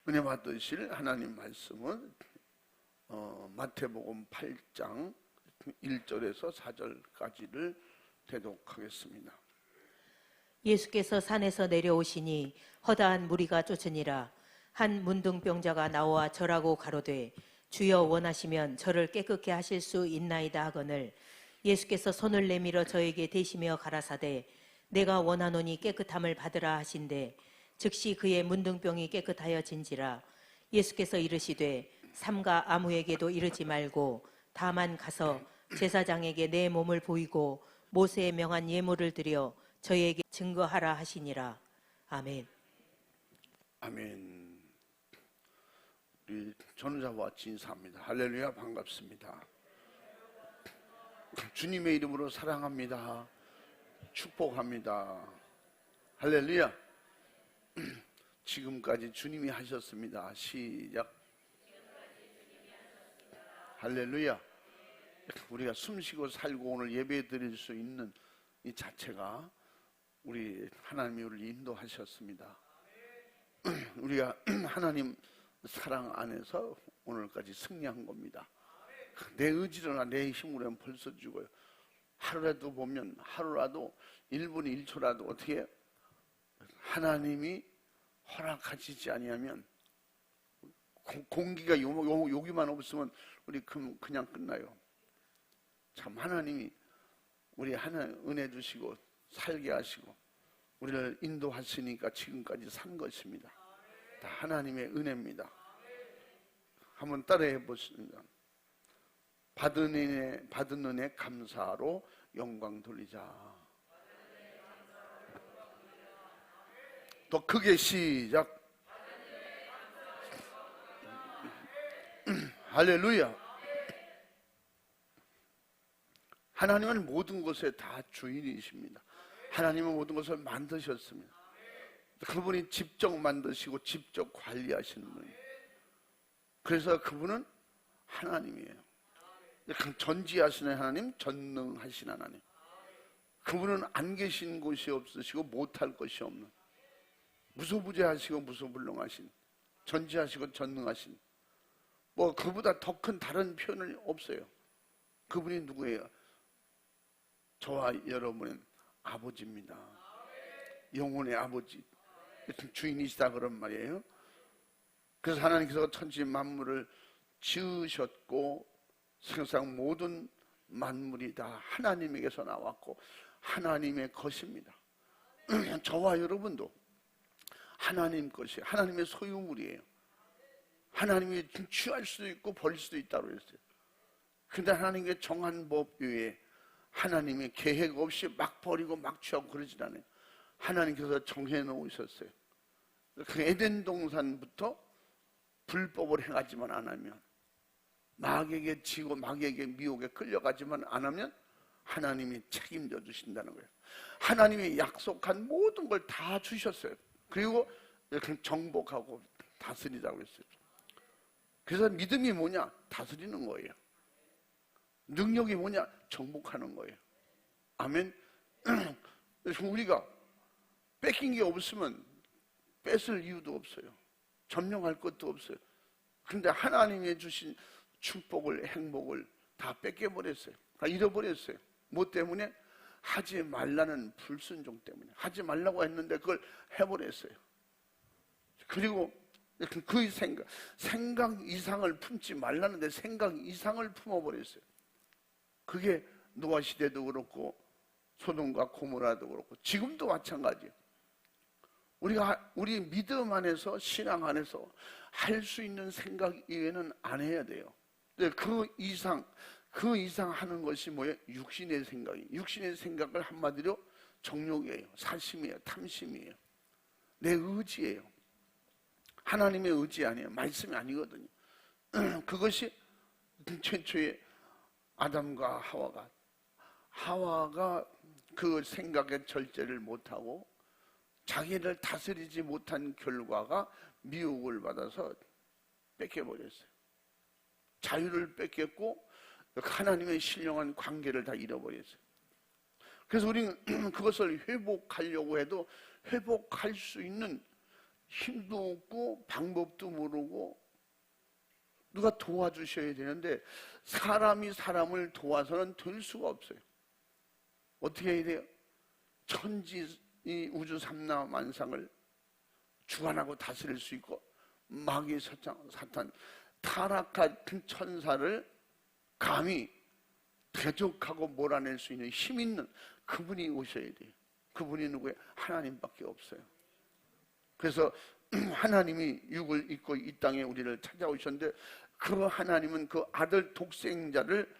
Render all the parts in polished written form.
은혜 받으실 하나님 말씀은 마태복음 8장 1절에서 4절까지를 대독하겠습니다. 예수께서 산에서 내려오시니 허다한 무리가 쫓으니라. 한 문둥병자가 나와 절하고 가로되 주여 원하시면 저를 깨끗게 하실 수 있나이다 하거늘 예수께서 손을 내밀어 저에게 대시며 가라사대 내가 원하노니 깨끗함을 받으라 하신대 즉시 그의 문둥병이 깨끗하여진지라. 예수께서 이르시되 삼가 아무에게도 이르지 말고 다만 가서 제사장에게 내 몸을 보이고 모세의 명한 예물을 드려 저희에게 증거하라 하시니라. 아멘. 아멘. 우리 전우자와 진사입니다. 할렐루야, 반갑습니다. 주님의 이름으로 사랑합니다. 축복합니다. 할렐루야. 지금까지 주님이 하셨습니다. 시작. 할렐루야. 우리가 숨쉬고 살고 오늘 예배 드릴 수 있는 이 자체가 우리 하나님이 우리를 인도하셨습니다. 우리가 하나님 사랑 안에서 오늘까지 승리한 겁니다. 내 의지로나 내 힘으로는 벌써 죽어요. 하루라도 보면 하루라도 1분 1초라도 어떻게 하나님이 허락하시지 아니하면 공기가 여기만 없으면 우리 그냥 끝나요. 참 하나님이 우리 하나님 은혜 주시고 살게 하시고 우리를 인도하시니까 지금까지 산 것입니다. 다 하나님의 은혜입니다. 한번 따라해 보십니다. 받은 은혜 감사로 영광 돌리자. 더 크게 시작. 할렐루야. 하나님은 모든 것에 다 주인이십니다. 하나님은 모든 것을 만드셨습니다. 그분이 직접 만드시고 직접 관리하시는 분이에요. 그래서 그분은 하나님이에요. 전지하시는 하나님, 전능하신 하나님. 그분은 안 계신 곳이 없으시고 못할 것이 없는, 무소부재하시고 무소불능하신, 전지하시고 전능하신, 뭐 그보다 더 큰 다른 표현은 없어요. 그분이 누구예요? 저와 여러분은 아버지입니다. 영혼의 아버지, 주인이시다 그런 말이에요. 그래서 하나님께서 천지 만물을 지으셨고 세상 모든 만물이 다 하나님에게서 나왔고 하나님의 것입니다. 저와 여러분도 하나님 것이 하나님의 소유물이에요. 하나님이 취할 수도 있고 버릴 수도 있다고 했어요. 근데 하나님의 정한 법 외에 하나님의 계획 없이 막 버리고 막 취하고 그러진 않아요. 하나님께서 정해 놓으셨어요. 그 에덴 동산부터 불법을 행하지만 안 하면, 마귀에게 지고 마귀에게 미혹에 끌려가지만 안 하면 하나님이 책임져 주신다는 거예요. 하나님이 약속한 모든 걸 다 주셨어요. 그리고 이렇게 정복하고 다스리자고 했어요. 그래서 믿음이 뭐냐? 다스리는 거예요. 능력이 뭐냐? 정복하는 거예요. 아멘. 그래서 우리가 뺏긴 게 없으면 뺏을 이유도 없어요. 점령할 것도 없어요. 그런데 하나님이 주신 축복을, 행복을 다 뺏겨버렸어요. 다 잃어버렸어요. 뭐 때문에? 하지 말라는 불순종 때문에. 하지 말라고 했는데 그걸 해버렸어요. 그리고 그 생각 이상을 품지 말라는데 생각 이상을 품어버렸어요. 그게 노아 시대도 그렇고 소돔과 고모라도 그렇고 지금도 마찬가지예요. 우리가 우리 믿음 안에서 신앙 안에서 할 수 있는 생각 이외에는 안 해야 돼요. 그 이상 하는 것이 뭐예요? 육신의 생각이에요. 육신의 생각을 한마디로 정욕이에요. 사심이에요. 탐심이에요. 내 의지예요. 하나님의 의지 아니에요. 말씀이 아니거든요. 그것이 최초의 아담과 하와가 그 생각에 절제를 못하고 자기를 다스리지 못한 결과가 미혹을 받아서 뺏겨버렸어요. 자유를 뺏겼고 하나님의 신령한 관계를 다 잃어버렸어요. 그래서 우리는 그것을 회복하려고 해도 회복할 수 있는 힘도 없고 방법도 모르고 누가 도와주셔야 되는데 사람이 사람을 도와서는 될 수가 없어요. 어떻게 해야 돼요? 천지 이 우주 삼라만상을 주관하고 다스릴 수 있고 마귀 사탄 타락한 천사를 감히 대적하고 몰아낼 수 있는 힘 있는 그분이 오셔야 돼요. 그분이 누구예요? 하나님밖에 없어요. 그래서 하나님이 육을 입고 이 땅에 우리를 찾아오셨는데 그 하나님은 그 아들 독생자를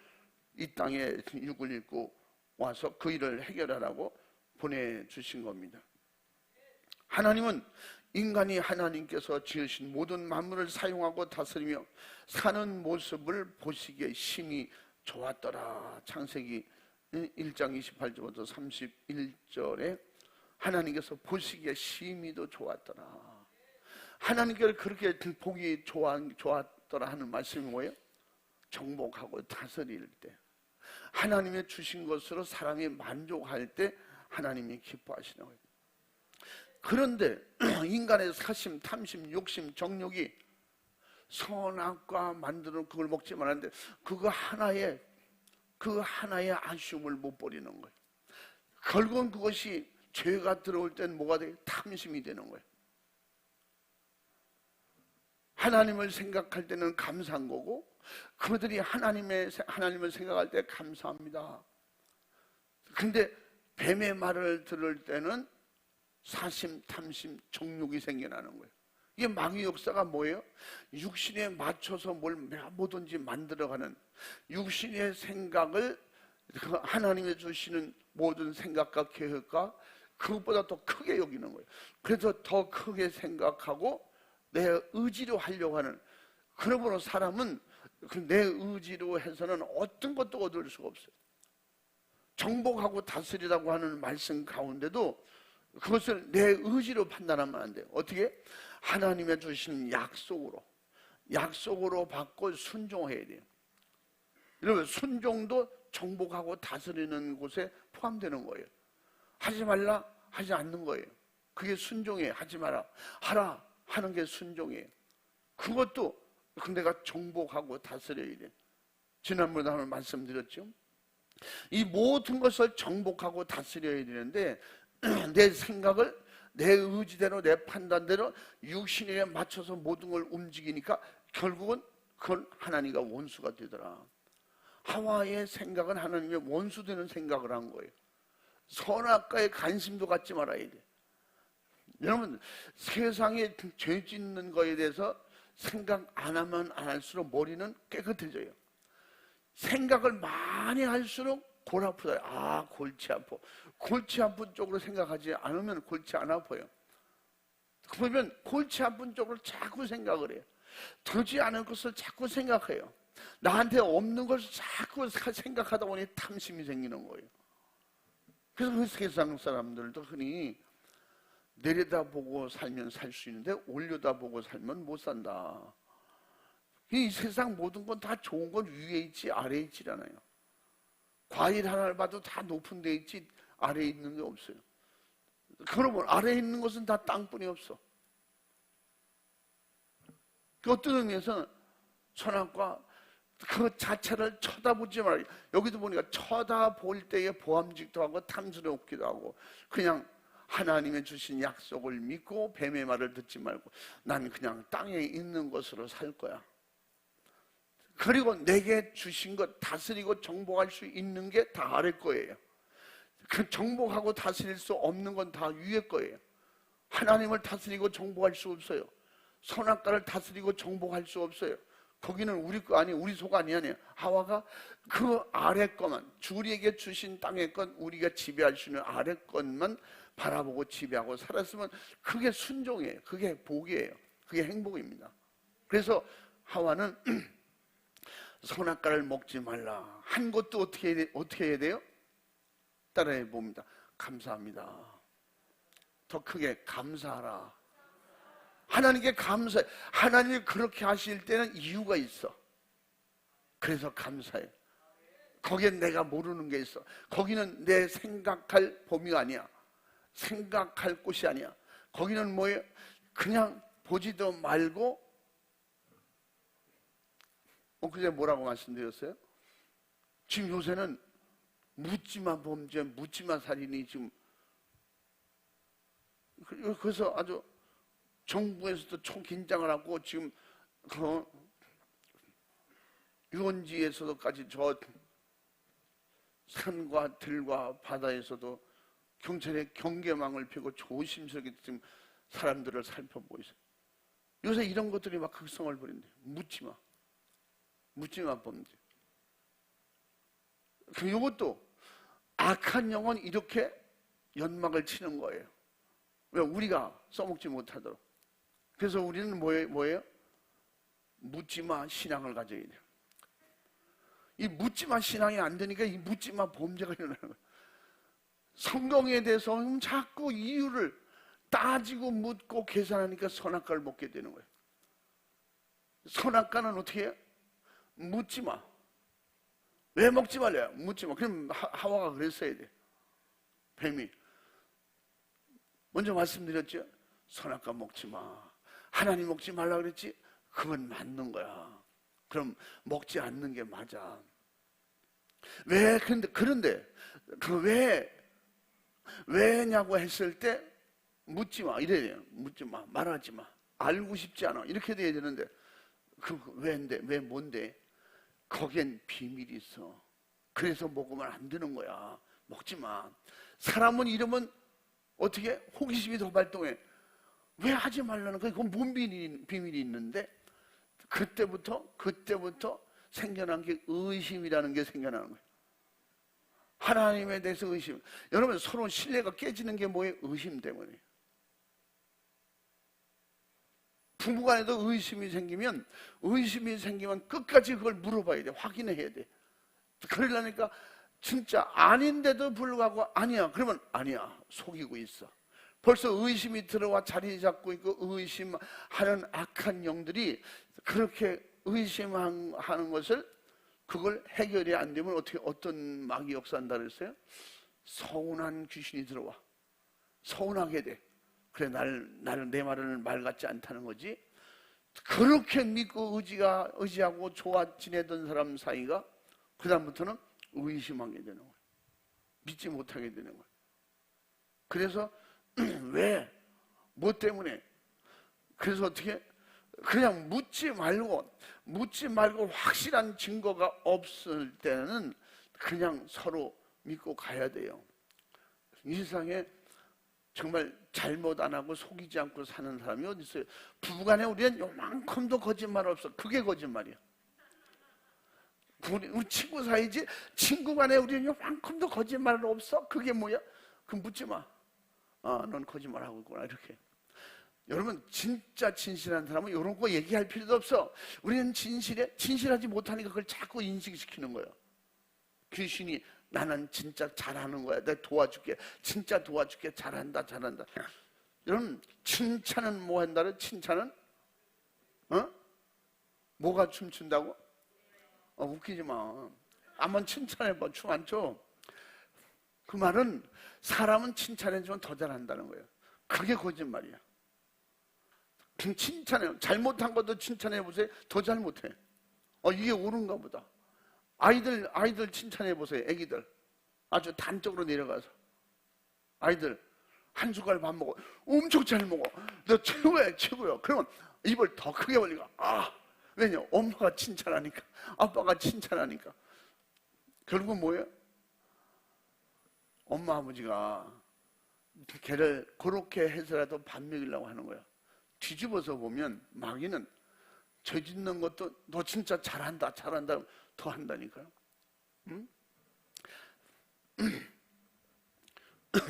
이 땅에 육을 입고 와서 그 일을 해결하라고 보내주신 겁니다. 하나님은 인간이 하나님께서 지으신 모든 만물을 사용하고 다스리며 사는 모습을 보시기에 심히 좋았더라. 창세기 1장 28절부터 31절에 하나님께서 보시기에 심히도 좋았더라. 하나님께서 그렇게 보기 좋았더라 하는 말씀이 뭐예요? 정복하고 다스릴 때, 하나님의 주신 것으로 사람이 만족할 때 하나님이 기뻐하시는 거예요. 그런데 인간의 사심, 탐심, 욕심, 정욕이 선악과 만드는 그걸 먹지 말았는데 그 하나의 아쉬움을 못 버리는 거예요. 결국은 그것이 죄가 들어올 때는 뭐가 돼요? 탐심이 되는 거예요. 하나님을 생각할 때는 감사한 거고 그들이 하나님을 생각할 때 감사합니다. 근데 뱀의 말을 들을 때는 사심, 탐심, 정욕이 생겨나는 거예요. 이게 마귀 역사가 뭐예요? 육신에 맞춰서 뭐든지 만들어가는 육신의 생각을 하나님이 주시는 모든 생각과 계획과 그것보다 더 크게 여기는 거예요. 그래서 더 크게 생각하고 내 의지로 하려고 하는, 그러므로 사람은 내 의지로 해서는 어떤 것도 얻을 수가 없어요. 정복하고 다스리라고 하는 말씀 가운데도 그것을 내 의지로 판단하면 안 돼요. 어떻게? 하나님의 주신 약속으로 받고 순종해야 돼요. 여러분, 순종도 정복하고 다스리는 곳에 포함되는 거예요. 하지 말라 하지 않는 거예요. 그게 순종이에요. 하지 마라 하라 하는 게 순종이에요. 그것도 내가 정복하고 다스려야 돼요. 지난번에 한번 말씀드렸죠. 이 모든 것을 정복하고 다스려야 되는데 내 생각을 내 의지대로 내 판단대로 육신에 맞춰서 모든 걸 움직이니까 결국은 그건 하나님과 원수가 되더라. 하와의 생각은 하나님의 원수되는 생각을 한 거예요. 선악과에 관심도 갖지 말아야 돼. 여러분, 세상에 죄 짓는 거에 대해서 생각 안 하면 안 할수록 머리는 깨끗해져요. 생각을 많이 할수록 골 아프다. 골치 아파. 골치 아픈 쪽으로 생각하지 않으면 골치 안 아파요. 그러면 골치 아픈 쪽으로 자꾸 생각을 해요. 되지 않은 것을 자꾸 생각해요. 나한테 없는 것을 자꾸 생각하다 보니 탐심이 생기는 거예요. 그래서 그 세상 사람들도 흔히 내려다보고 살면 살 수 있는데 올려다보고 살면 못 산다. 이 세상 모든 건 다 좋은 건 위에 있지 아래에 있지 않아요. 과일 하나를 봐도 다 높은 데 있지 아래에 있는 게 없어요. 그러면 아래에 있는 것은 다 땅뿐이 없어. 그 어떤 의미에서는 선악과 그 자체를 쳐다보지 말아요. 여기도 보니까 쳐다볼 때에 보암직도 하고 탐스럽기도 하고 그냥 하나님의 주신 약속을 믿고 뱀의 말을 듣지 말고 난 그냥 땅에 있는 것으로 살 거야. 그리고 내게 주신 것 다스리고 정복할 수 있는 게 다 아래 거예요. 그 정복하고 다스릴 수 없는 건 다 위에 거예요. 하나님을 다스리고 정복할 수 없어요. 선악과를 다스리고 정복할 수 없어요. 거기는 우리 거 아니에요. 우리 속 아니에요. 하와가 그 아래 것만, 우리에게 주신 땅의 것, 우리가 지배할 수 있는 아래 것만 바라보고 지배하고 살았으면 그게 순종이에요. 그게 복이에요. 그게 행복입니다. 그래서 하와는 선악과를 먹지 말라 한 것도 어떻게 해야 돼요? 따라해 봅니다. 감사합니다. 더 크게 감사하라. 하나님께 감사해. 하나님이 그렇게 하실 때는 이유가 있어. 그래서 감사해. 거기엔 내가 모르는 게 있어. 거기는 내 생각할 범위가 아니야. 생각할 곳이 아니야. 거기는 뭐예요? 그냥 보지도 말고, 그제 뭐라고 말씀드렸어요? 지금 요새는 묻지마 범죄, 묻지마 살인이 지금, 그래서 아주 정부에서도 총긴장을 하고 지금 유원지에서도까지 저 산과 들과 바다에서도 경찰의 경계망을 펴고 조심스럽게 지금 사람들을 살펴보고 있어요. 요새 이런 것들이 막 극성을 부린대. 묻지마 범죄. 이것도 악한 영혼 이렇게 연막을 치는 거예요. 왜? 우리가 써먹지 못하도록. 그래서 우리는 뭐예요? 묻지마 신앙을 가져야 돼요. 이 묻지마 신앙이 안 되니까 이 묻지마 범죄가 일어나는 거예요. 성경에 대해서 자꾸 이유를 따지고 묻고 계산하니까 선악과를 먹게 되는 거예요. 선악과는 어떻게 해요? 묻지마. 왜 먹지 말래요? 묻지마. 그럼 하와가 그랬어야 돼. 뱀이. 먼저 말씀드렸죠? 선악과 먹지마. 하나님 먹지 말라 그랬지? 그건 맞는 거야. 그럼 먹지 않는 게 맞아. 왜? 그런데 왜냐고 했을 때 묻지마 이래야 돼요. 묻지마, 말하지마, 알고 싶지 않아 이렇게 돼야 되는데 왜인데? 왜 뭔데? 거기엔 비밀이 있어. 그래서 먹으면 안 되는 거야. 먹지마. 사람은 이러면 어떻게? 호기심이 더 발동해. 왜 하지 말라는 거야? 그건 뭔 비밀이 있는데? 그때부터 생겨난 게 의심이라는 게 생겨나는 거예요. 하나님에 대해서 의심. 여러분, 서로 신뢰가 깨지는 게 뭐예요? 의심 때문이에요. 부부간에도 의심이 생기면 끝까지 그걸 물어봐야 돼. 확인해야 돼. 그러려니까 진짜 아닌데도 불구하고 아니야. 그러면 아니야. 속이고 있어. 벌써 의심이 들어와 자리 잡고 있고 의심하는 악한 영들이 그렇게 의심하는 것을 그걸 해결이 안 되면 어떤 마귀 역사한다 그랬어요? 서운한 귀신이 들어와. 서운하게 돼. 그래, 내 말은 말 같지 않다는 거지. 그렇게 믿고 의지하고 좋아 지내던 사람 사이가 그다음부터는 의심하게 되는 거예요. 믿지 못하게 되는 거예요. 그래서 왜? 뭐 때문에? 그래서 어떻게? 그냥 묻지 말고 확실한 증거가 없을 때는 그냥 서로 믿고 가야 돼요. 이 세상에 정말 잘못 안 하고 속이지 않고 사는 사람이 어디 있어요? 부부간에 우리는 요만큼도 거짓말 없어. 그게 거짓말이야. 우리 친구 사이지 친구간에 우리는 요만큼도 거짓말 없어. 그게 뭐야? 그럼 묻지 마. 넌 거짓말하고 있구나 이렇게. 여러분, 진짜 진실한 사람은 이런 거 얘기할 필요도 없어. 우리는 진실하지 못하니까 그걸 자꾸 인식시키는 거예요. 귀신이 나는 진짜 잘하는 거야. 내가 도와줄게. 진짜 도와줄게. 잘한다. 여러분, 칭찬은 뭐 한다래? 칭찬은? 뭐가 춤춘다고? 웃기지 마. 한번 칭찬해봐. 춤 안 춰. 그 말은 사람은 칭찬해주면 더 잘한다는 거예요. 그게 거짓말이야. 칭찬해요. 잘못한 것도 칭찬해보세요. 더 잘못해. 이게 옳은가 보다. 아이들 칭찬해보세요. 애기들. 아주 단적으로 내려가서. 아이들, 한 숟갈 밥 먹어. 엄청 잘 먹어. 너 최고야. 그러면 입을 더 크게 벌리고. 왜냐? 엄마가 칭찬하니까. 아빠가 칭찬하니까. 결국은 뭐예요? 엄마, 아버지가 걔를 그렇게 해서라도 밥 먹이려고 하는 거야. 뒤집어서 보면 마귀는 죄 짓는 것도 너 진짜 잘한다 더 한다니까요. 응?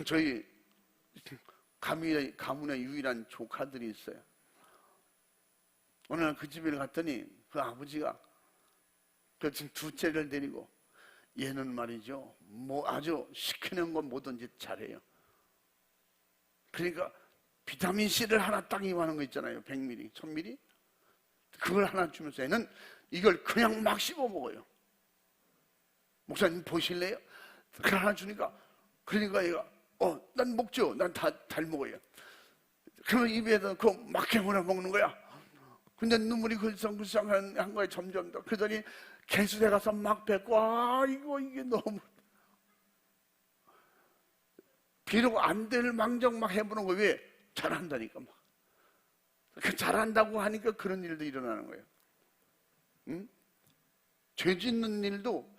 저희 가문의 유일한 조카들이 있어요. 어느 날 그 집에 갔더니 그 아버지가 지금 둘째를 데리고 얘는 말이죠, 뭐 아주 시키는 건 뭐든지 잘해요. 그러니까 비타민C를 하나 딱 이용하는 거 있잖아요. 100ml, 1000ml. 그걸 하나 주면서 얘는 이걸 그냥 막 씹어 먹어요. 목사님 보실래요? 그걸 하나 주니까, 그러니까 얘가 난 먹죠. 난 다 잘 먹어요. 그러면 입에다 그 막행으로 먹는 거야. 근데 눈물이 글썽글썽한 거야. 점점 더. 그러더니 개수대 가서 막 뱉고, 이게 너무, 비록 안 될 망정 막 해보는 거야. 왜? 잘한다니까 막. 그 잘한다고 하니까 그런 일도 일어나는 거예요. 응? 죄 짓는 일도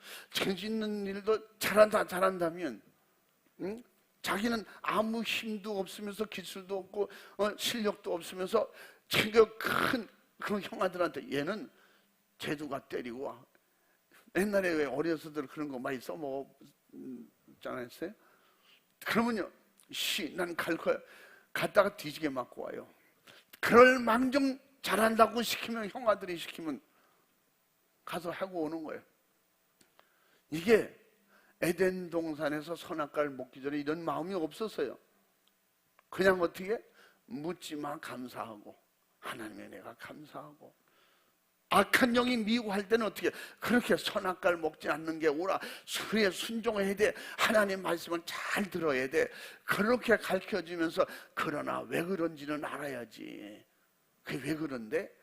잘한다면, 응? 자기는 아무 힘도 없으면서 기술도 없고 실력도 없으면서 자기가 큰 그런 형아들한테 얘는 제도가 때리고, 옛날에 왜 어려서들 그런 거 많이 써먹었잖아요. 그러면요, 난 갈 거야. 갔다가 뒤지게 맞고 와요. 그럴 망정 잘한다고 시키면, 형아들이 시키면 가서 하고 오는 거예요. 이게 에덴 동산에서 선악과를 먹기 전에 이런 마음이 없었어요. 그냥 어떻게? 묻지마 감사하고, 하나님의 내가 감사하고. 악한 영이 미워할 때는 어떻게? 그렇게 선악과를 먹지 않는 게 옳아. 그에 순종해야 돼. 하나님 말씀은 잘 들어야 돼. 그렇게 가르쳐주면서, 그러나 왜 그런지는 알아야지. 그게 왜 그런데?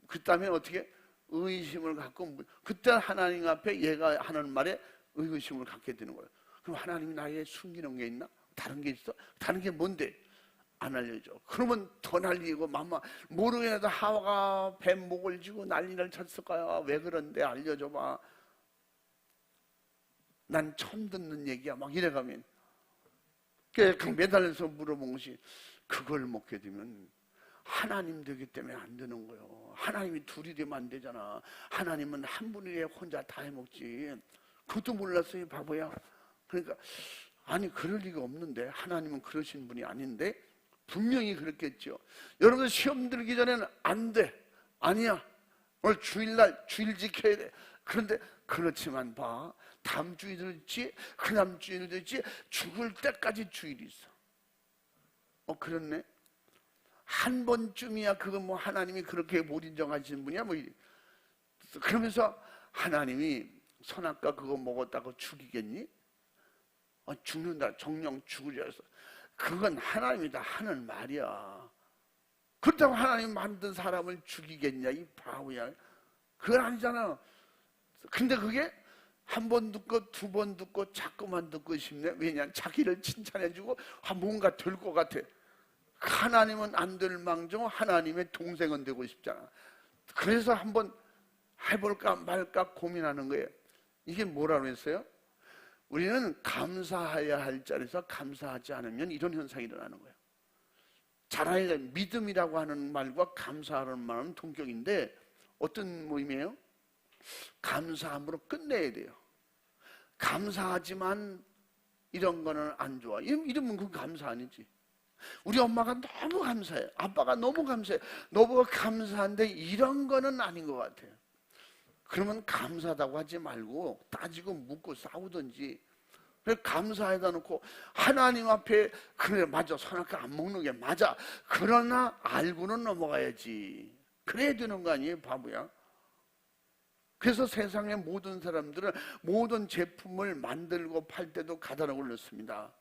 그 다음에 어떻게? 의심을 갖고, 그때 하나님 앞에 얘가 하는 말에 의구심을 갖게 되는 거예요. 그럼 하나님이 나에게 숨기는 게 있나? 다른 게 있어? 다른 게 뭔데? 안 알려줘. 그러면 더 난리고, 모르게 해도 하와가 뱀 목을 쥐고 난리를 쳤을까요? 왜 그런데 알려줘봐. 난 처음 듣는 얘기야. 막 이래가면 그냥 매달려서 물어본 것이, 그걸 먹게 되면 하나님 되기 때문에 안 되는 거예요. 하나님이 둘이 되면 안 되잖아. 하나님은 한 분이 혼자 다 해먹지. 그것도 몰랐어요, 바보야. 그러니까 아니, 그럴 리가 없는데, 하나님은 그러신 분이 아닌데. 분명히 그렇겠죠. 여러분 시험 들기 전에는 안 돼, 아니야, 오늘 주일날 주일 지켜야 돼. 그런데 그렇지만 봐, 다음 주일도 있지, 그 다음 주일도 있지, 죽을 때까지 주일이 있어. 그렇네. 한 번쯤이야 그거 뭐 하나님이 그렇게 못 인정하시는 분이야 뭐. 그러면서 하나님이 선악과 그거 먹었다고 죽이겠니? 죽는다, 정령 죽으려 해서. 그건 하나님이 다 하는 말이야. 그렇다고 하나님 만든 사람을 죽이겠냐, 이 바보야. 그건 아니잖아. 근데 그게 한 번 듣고 두 번 듣고 자꾸만 듣고 싶네. 왜냐? 자기를 칭찬해주고 뭔가 될 것 같아. 하나님은 안 될 망정 하나님의 동생은 되고 싶잖아. 그래서 한번 해볼까 말까 고민하는 거예요. 이게 뭐라고 했어요? 우리는 감사해야 할 자리에서 감사하지 않으면 이런 현상이 일어나는 거예요. 잘하려 믿음이라고 하는 말과 감사하는 말은 동격인데, 어떤 의미예요? 감사함으로 끝내야 돼요. 감사하지만 이런 거는 안 좋아. 이러면 그건 감사 아니지. 우리 엄마가 너무 감사해. 아빠가 너무 감사해. 너무 감사한데 이런 거는 아닌 것 같아요. 그러면 감사하다고 하지 말고 따지고 묻고 싸우든지. 감사해다 놓고 하나님 앞에, 그래 맞아, 선악과 안 먹는 게 맞아, 그러나 알고는 넘어가야지. 그래야 되는 거 아니에요, 바보야. 그래서 세상의 모든 사람들은 모든 제품을 만들고 팔 때도 가다놓고 그렇습니다.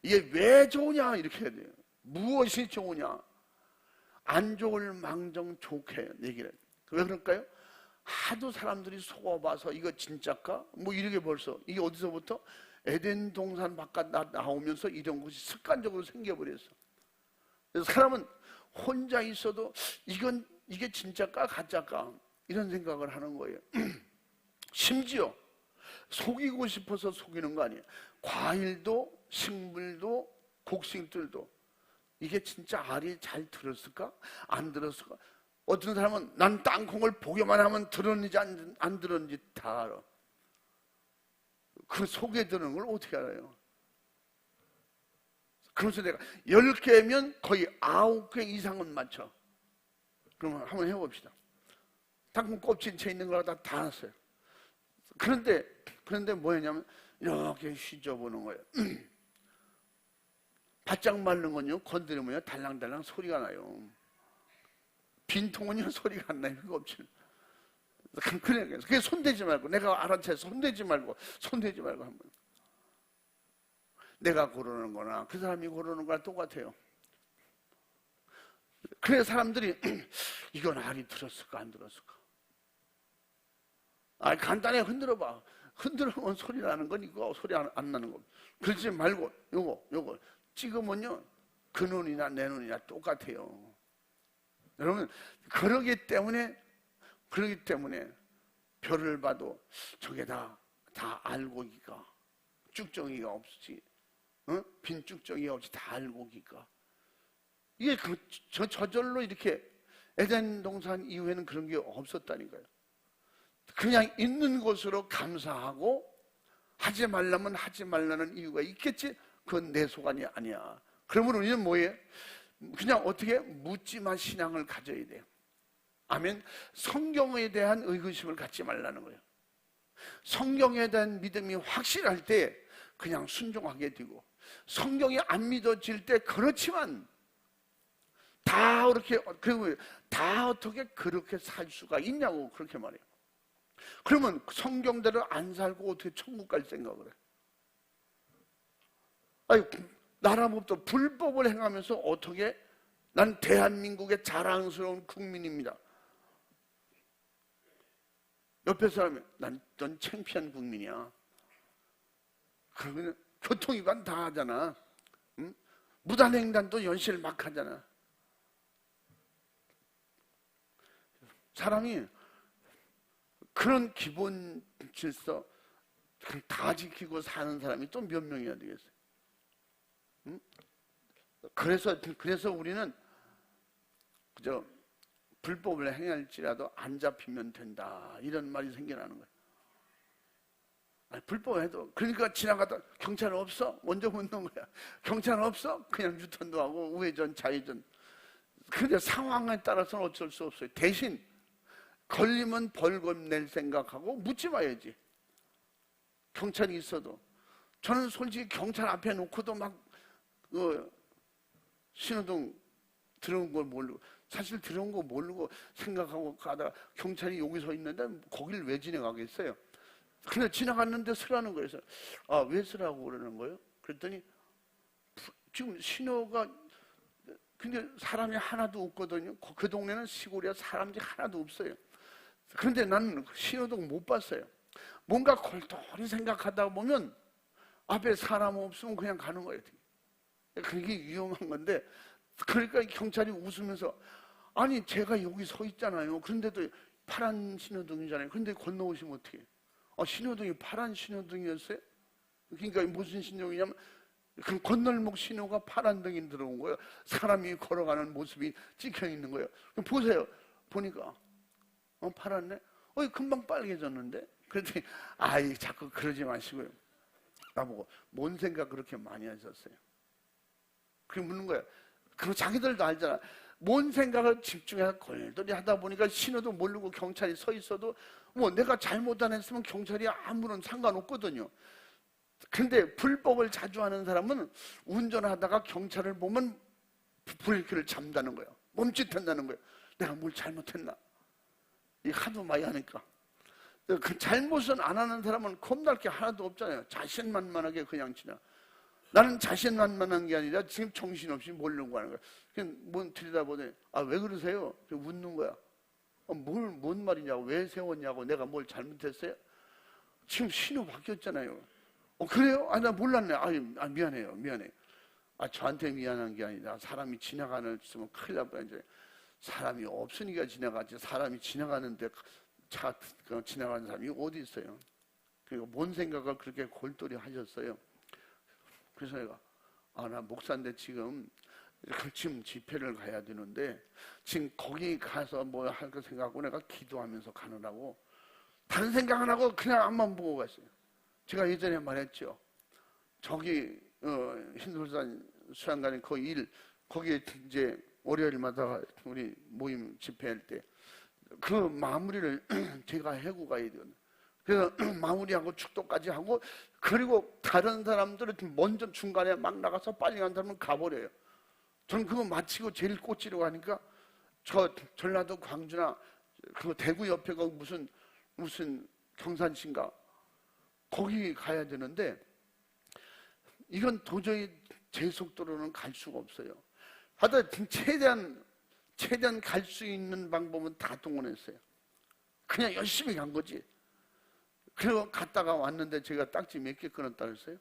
이게 왜 좋으냐 이렇게 해야 돼요. 무엇이 좋으냐? 안 좋을 망정 좋게 얘기를 해요. 왜 그럴까요? 하도 사람들이 속아봐서 이거 진짜까? 뭐 이렇게 벌써 이게 어디서부터? 에덴 동산 바깥 나오면서 이런 것이 습관적으로 생겨버렸어. 그래서 사람은 혼자 있어도 이게 진짜까 가짜까 이런 생각을 하는 거예요. 심지어 속이고 싶어서 속이는 거 아니에요. 과일도 식물도 곡식들도 이게 진짜 알이 잘 들었을까? 안 들었을까? 어떤 사람은 난 땅콩을 보기만 하면 들었는지 안 들었는지 다 알아. 그 속에 드는 걸 어떻게 알아요? 그래서 내가 10개면 거의 9개 이상은 맞춰. 그러면 한번 해봅시다. 땅콩 껍질 채 있는 걸 다 알았어요. 그런데 뭐였냐면 이렇게 휘저보는 거예요. 바짝 마른 건요, 건드리면요 달랑달랑 소리가 나요. 빈통은요 소리가 안 나요. 그 껍질. 그게 손대지 말고, 내가 알아채서 손대지 말고 한번. 내가 고르는 거나 그 사람이 고르는 거랑 똑같아요. 그래 사람들이 이건 알이 들었을까 안 들었을까? 간단히 흔들어봐. 흔들으면 소리 나는 건 이거, 소리 안 나는 거. 그러지 말고 요거 찍으면요 그 눈이나 내 눈이나 똑같아요. 여러분 그러기 때문에 별을 봐도 저게 다 알고기가 쭉정이가 없지, 빈 쭉정이가 없지, 다 알고기가. 이게 저절로 이렇게 에덴 동산 이후에는 그런 게 없었다니까요. 그냥 있는 것으로 감사하고 하지 말라면 하지 말라는 이유가 있겠지. 그건 내 소관이 아니야. 그러면 우리는 뭐예요? 그냥 어떻게 묻지마 신앙을 가져야 돼요. 아멘. 성경에 대한 의구심을 갖지 말라는 거예요. 성경에 대한 믿음이 확실할 때 그냥 순종하게 되고, 성경이 안 믿어질 때 그렇지만 다 어떻게 그렇게 살 수가 있냐고 그렇게 말해요. 그러면 성경대로 안 살고 어떻게 천국 갈 생각을 해? 나라 법도 불법을 행하면서 어떻게 난 대한민국의 자랑스러운 국민입니다. 옆에 사람이 넌 창피한 국민이야. 그러면 교통위반 다 하잖아. 응? 무단횡단도 연실 막 하잖아. 사람이 그런 기본 질서 다 지키고 사는 사람이 또 몇 명이나 되겠어요? 응? 그래서 우리는 그저 불법을 행할지라도 안 잡히면 된다 이런 말이 생겨나는 거예요. 불법을 해도 그러니까 지나가다 경찰 없어? 먼저 묻는 거야. 경찰 없어? 그냥 유턴도 하고 우회전 좌회전. 그런데 상황에 따라서는 어쩔 수 없어요. 대신 걸리면 벌금 낼 생각하고 묻지 마야지. 경찰이 있어도. 저는 솔직히 경찰 앞에 놓고도 막 신호등 들어온 걸 모르고, 사실 들어온 거 모르고 생각하고 가다가 경찰이 여기 서 있는데 거길 왜 지나가겠어요? 근데 지나갔는데 서라는 거예요. 그래서 왜 서라고 그러는 거예요? 그랬더니 지금 신호가, 근데 사람이 하나도 없거든요. 그 동네는 시골이라 사람이 하나도 없어요. 그런데 나는 신호등 못 봤어요. 뭔가 골똘히 생각하다 보면 앞에 사람 없으면 그냥 가는 거예요. 그게 위험한 건데, 그러니까 경찰이 웃으면서 아니 제가 여기 서 있잖아요. 그런데도 파란 신호등이잖아요. 그런데 건너오시면 어떻게? 신호등이 파란 신호등이었어요? 그러니까 무슨 신호이냐면 그 건널목 신호가 파란 등이 들어온 거예요. 사람이 걸어가는 모습이 찍혀 있는 거예요. 보세요. 보니까 파랗네. 금방 빨개졌는데. 그랬더니 자꾸 그러지 마시고요. 나보고 뭔 생각 그렇게 많이 하셨어요? 그게 묻는 거예요. 그리고 자기들도 알잖아. 뭔 생각을 집중해서 골똘히 하다 보니까 신호도 모르고 경찰이 서 있어도 내가 잘못 안 했으면 경찰이 아무런 상관없거든요. 근데 불법을 자주 하는 사람은 운전하다가 경찰을 보면 브레이크를 잡는다는 거예요. 멈칫한다는 거예요. 내가 뭘 잘못했나? 이 하도 많이 하니까. 그 잘못은 안 하는 사람은 겁날 게 하나도 없잖아요. 자신만만하게 그냥 지나. 나는 자신만만한 게 아니라 지금 정신없이 모르는 거 하는 거야. 그냥 뭔 들여다보더니 왜 그러세요? 웃는 거야. 뭔 말이냐고, 왜 세웠냐고, 내가 뭘 잘못했어요? 지금 신호 바뀌었잖아요. 그래요? 나 몰랐네. 미안해요. 저한테 미안한 게 아니라 사람이 지나가는 있으면 큰일 날 뻔했죠. 사람이 없으니까 지나가지. 사람이 지나가는데 차 지나가는 사람이 어디 있어요? 그리고 뭔 생각을 그렇게 골똘히 하셨어요? 그래서 내가 나 목사인데 지금 집회를 가야 되는데 지금 거기 가서 뭐 할 거 생각하고 내가 기도하면서 가느라고 다른 생각 안 하고 그냥 앞만 보고 갔어요. 제가 예전에 말했죠. 저기 흰솔산 수양관에 거기에 이제 월요일마다 우리 모임 집회할 때 그 마무리를 제가 해고 가야 돼요. 그래서 마무리하고 축도까지 하고, 그리고 다른 사람들은 먼저 중간에 막 나가서 빨리 간 사람은 가버려요. 저는 그거 마치고 제일 꽂히러 가니까 저 전라도 광주나 그 대구 옆에가 무슨 경산시인가 거기 가야 되는데 이건 도저히 제 속도로는 갈 수가 없어요. 하여튼 최대한 최대한 갈 수 있는 방법은 다 동원했어요. 그냥 열심히 간 거지. 그리고 갔다가 왔는데 제가 딱지 몇 개 끊었다 그랬어요?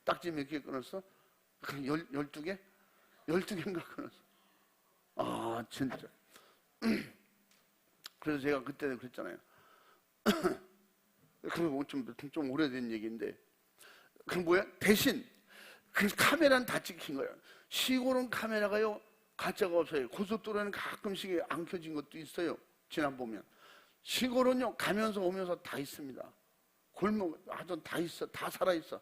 딱지 몇 개 끊었어? 12개? 12개인가 끊었어. 아, 진짜. 그래서 제가 그때 그랬잖아요. 그거 좀 오래된 얘기인데. 그 뭐야? 대신 그 카메라는 다 찍힌 거예요. 시골은 카메라가요 가짜가 없어요. 고속도로는 가끔씩 안 켜진 것도 있어요. 지난 보면 시골은요 가면서 오면서 다 있습니다. 골목 하여튼 다 있어, 다 살아 있어.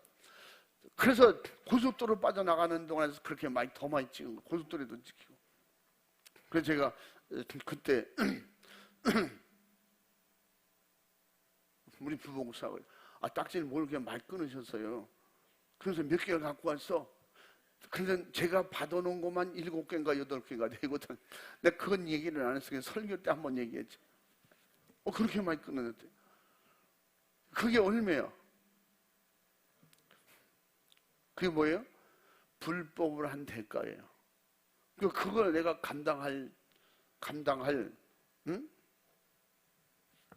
그래서 고속도로 빠져나가는 동안에서 그렇게 더 많이 찍은 거. 고속도로에도 찍히고. 그래서 제가 그때 우리 부부하고 딱지를 뭘 이렇게 많이 끊으셨어요. 그래서 몇 개를 갖고 왔어. 근데 제가 받아놓은 것만 7개인가 8개가 되거든. 내가 그건 얘기를 안 했어요. 설교 때 한번 얘기했지. 그렇게 많이 끊었대. 그게 얼마예요? 그게 뭐예요? 불법을 한 대가예요. 그걸 내가 감당할, 응?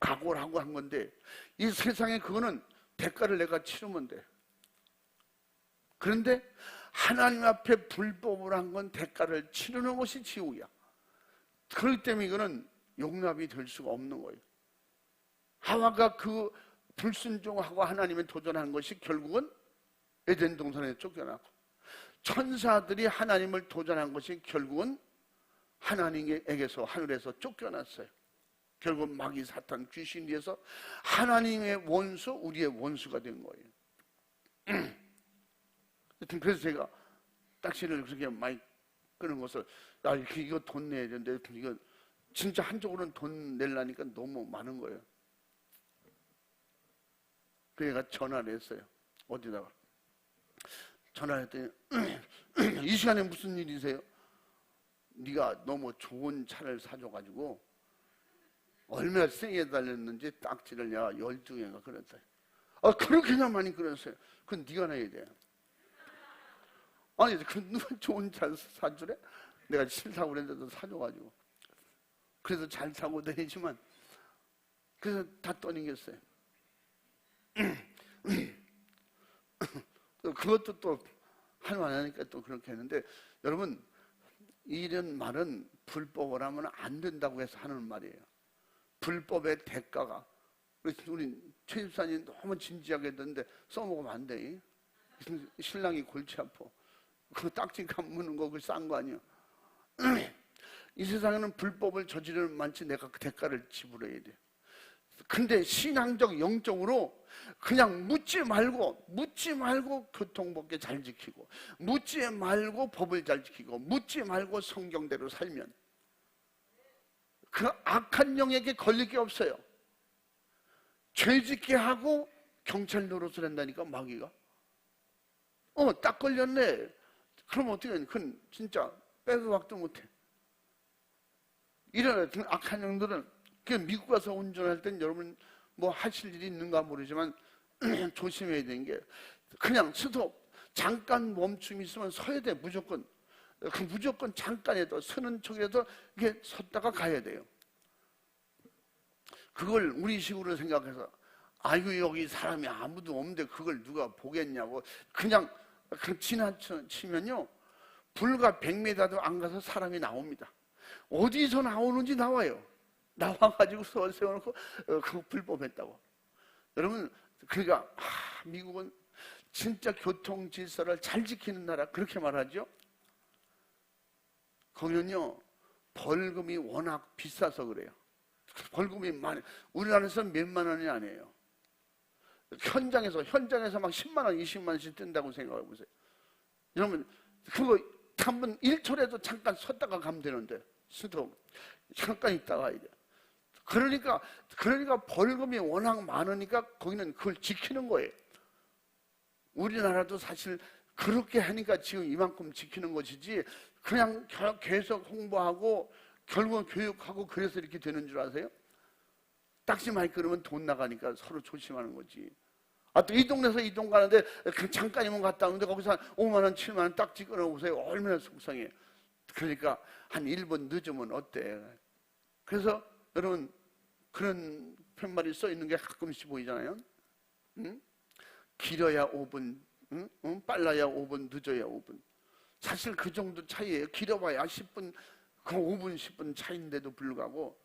각오를 하고 한 건데, 이 세상에 그거는 대가를 내가 치르면 돼. 그런데 하나님 앞에 불법을 한 건 대가를 치르는 것이 지옥이야. 그렇기 때문에 이거는 용납이 될 수가 없는 거예요. 하와가 그 불순종하고 하나님에 도전한 것이 결국은 에덴 동산에 쫓겨나고, 천사들이 하나님을 도전한 것이 결국은 하나님에게서, 하늘에서 쫓겨났어요. 결국 마귀 사탄 귀신에 의해서 하나님의 원수, 우리의 원수가 된 거예요. 그래서 제가 딱지를 그렇게 많이 끄는 것을, 이거 돈 내야 되는데, 이거 진짜 한쪽으로는 돈 내려니까 너무 많은 거예요. 그래서 전화를 했어요. 어디다가 전화를 했더니 이 시간에 무슨 일이세요? 네가 너무 좋은 차를 사줘가지고 얼마나 세게 달렸는지 딱지를 내가 12개가 끊었어요. 그렇게나 많이 끊었어요. 그건 네가 내야 돼. 아니, 누가 좋은 차 사주래? 내가 싫다고 그랬는데도 사줘가지고. 그래서 잘 타고 다니지만, 그래서 다 떠넘겼어요. 그것도 또 할만하니까 또 그렇게 했는데, 여러분, 이런 말은 불법을 하면 안 된다고 해서 하는 말이에요. 불법의 대가가, 우리 최 집사님 너무 진지하게 했는데 써먹으면 안 돼. 신랑이 골치 아파. 그 딱지 감무는 거, 그 싼 거 아니야. 이 세상에는 불법을 저지르는 많지, 내가 그 대가를 지불해야 돼. 근데 신앙적, 영적으로 그냥 묻지 말고 교통법계 잘 지키고, 묻지 말고 법을 잘 지키고, 묻지 말고 성경대로 살면 그 악한 영에게 걸릴 게 없어요. 죄 짓게 하고 경찰 노릇을 한다니까, 마귀가. 딱 걸렸네. 그럼 어떻게 해? 그건 진짜 빼도 박도 못해. 이런 악한 영들은, 미국 가서 운전할 땐 여러분 뭐 하실 일이 있는가 모르지만 조심해야 되는 게, 그냥 스톱, 잠깐 멈춤이 있으면 서야 돼. 무조건. 무조건 잠깐에도, 서는 척에도 이렇게 섰다가 가야 돼요. 그걸 우리식으로 생각해서, 아이고 여기 사람이 아무도 없는데 그걸 누가 보겠냐고 그냥 지나치면요, 불과 100m도 안 가서 사람이 나옵니다. 어디서 나오는지 나와요. 나와가지고 세워놓고 그거 불법했다고. 여러분, 그러니까 미국은 진짜 교통 질서를 잘 지키는 나라, 그렇게 말하죠. 거기는요 벌금이 워낙 비싸서 그래요. 벌금이 많이, 우리나라에서는 몇만 원이 아니에요. 현장에서 막 10만 원, 20만 원씩 뜬다고 생각해 보세요. 여러분, 그거 한번 1초라도 잠깐 섰다가 가면 되는데, 스톱, 잠깐 있다가 가야 돼. 그러니까 벌금이 워낙 많으니까 거기는 그걸 지키는 거예요. 우리나라도 사실 그렇게 하니까 지금 이만큼 지키는 것이지, 그냥 계속 홍보하고 결국은 교육하고 그래서 이렇게 되는 줄 아세요? 딱지 많이 끊으면 돈 나가니까 서로 조심하는 거지. 또 이 동네에서 이 동 가는데 잠깐이면 갔다 오는데 거기서 한 5만 원, 7만 원 딱지 끊어보세요. 얼마나 속상해. 그러니까 한 1분 늦으면 어때? 그래서 여러분 그런 팻말이 써 있는 게 가끔씩 보이잖아요. 응? 길어야 5분, 응? 응? 빨라야 5분, 늦어야 5분. 사실 그 정도 차이예요. 길어봐야 10분, 그 5분, 10분 차이인데도 불구하고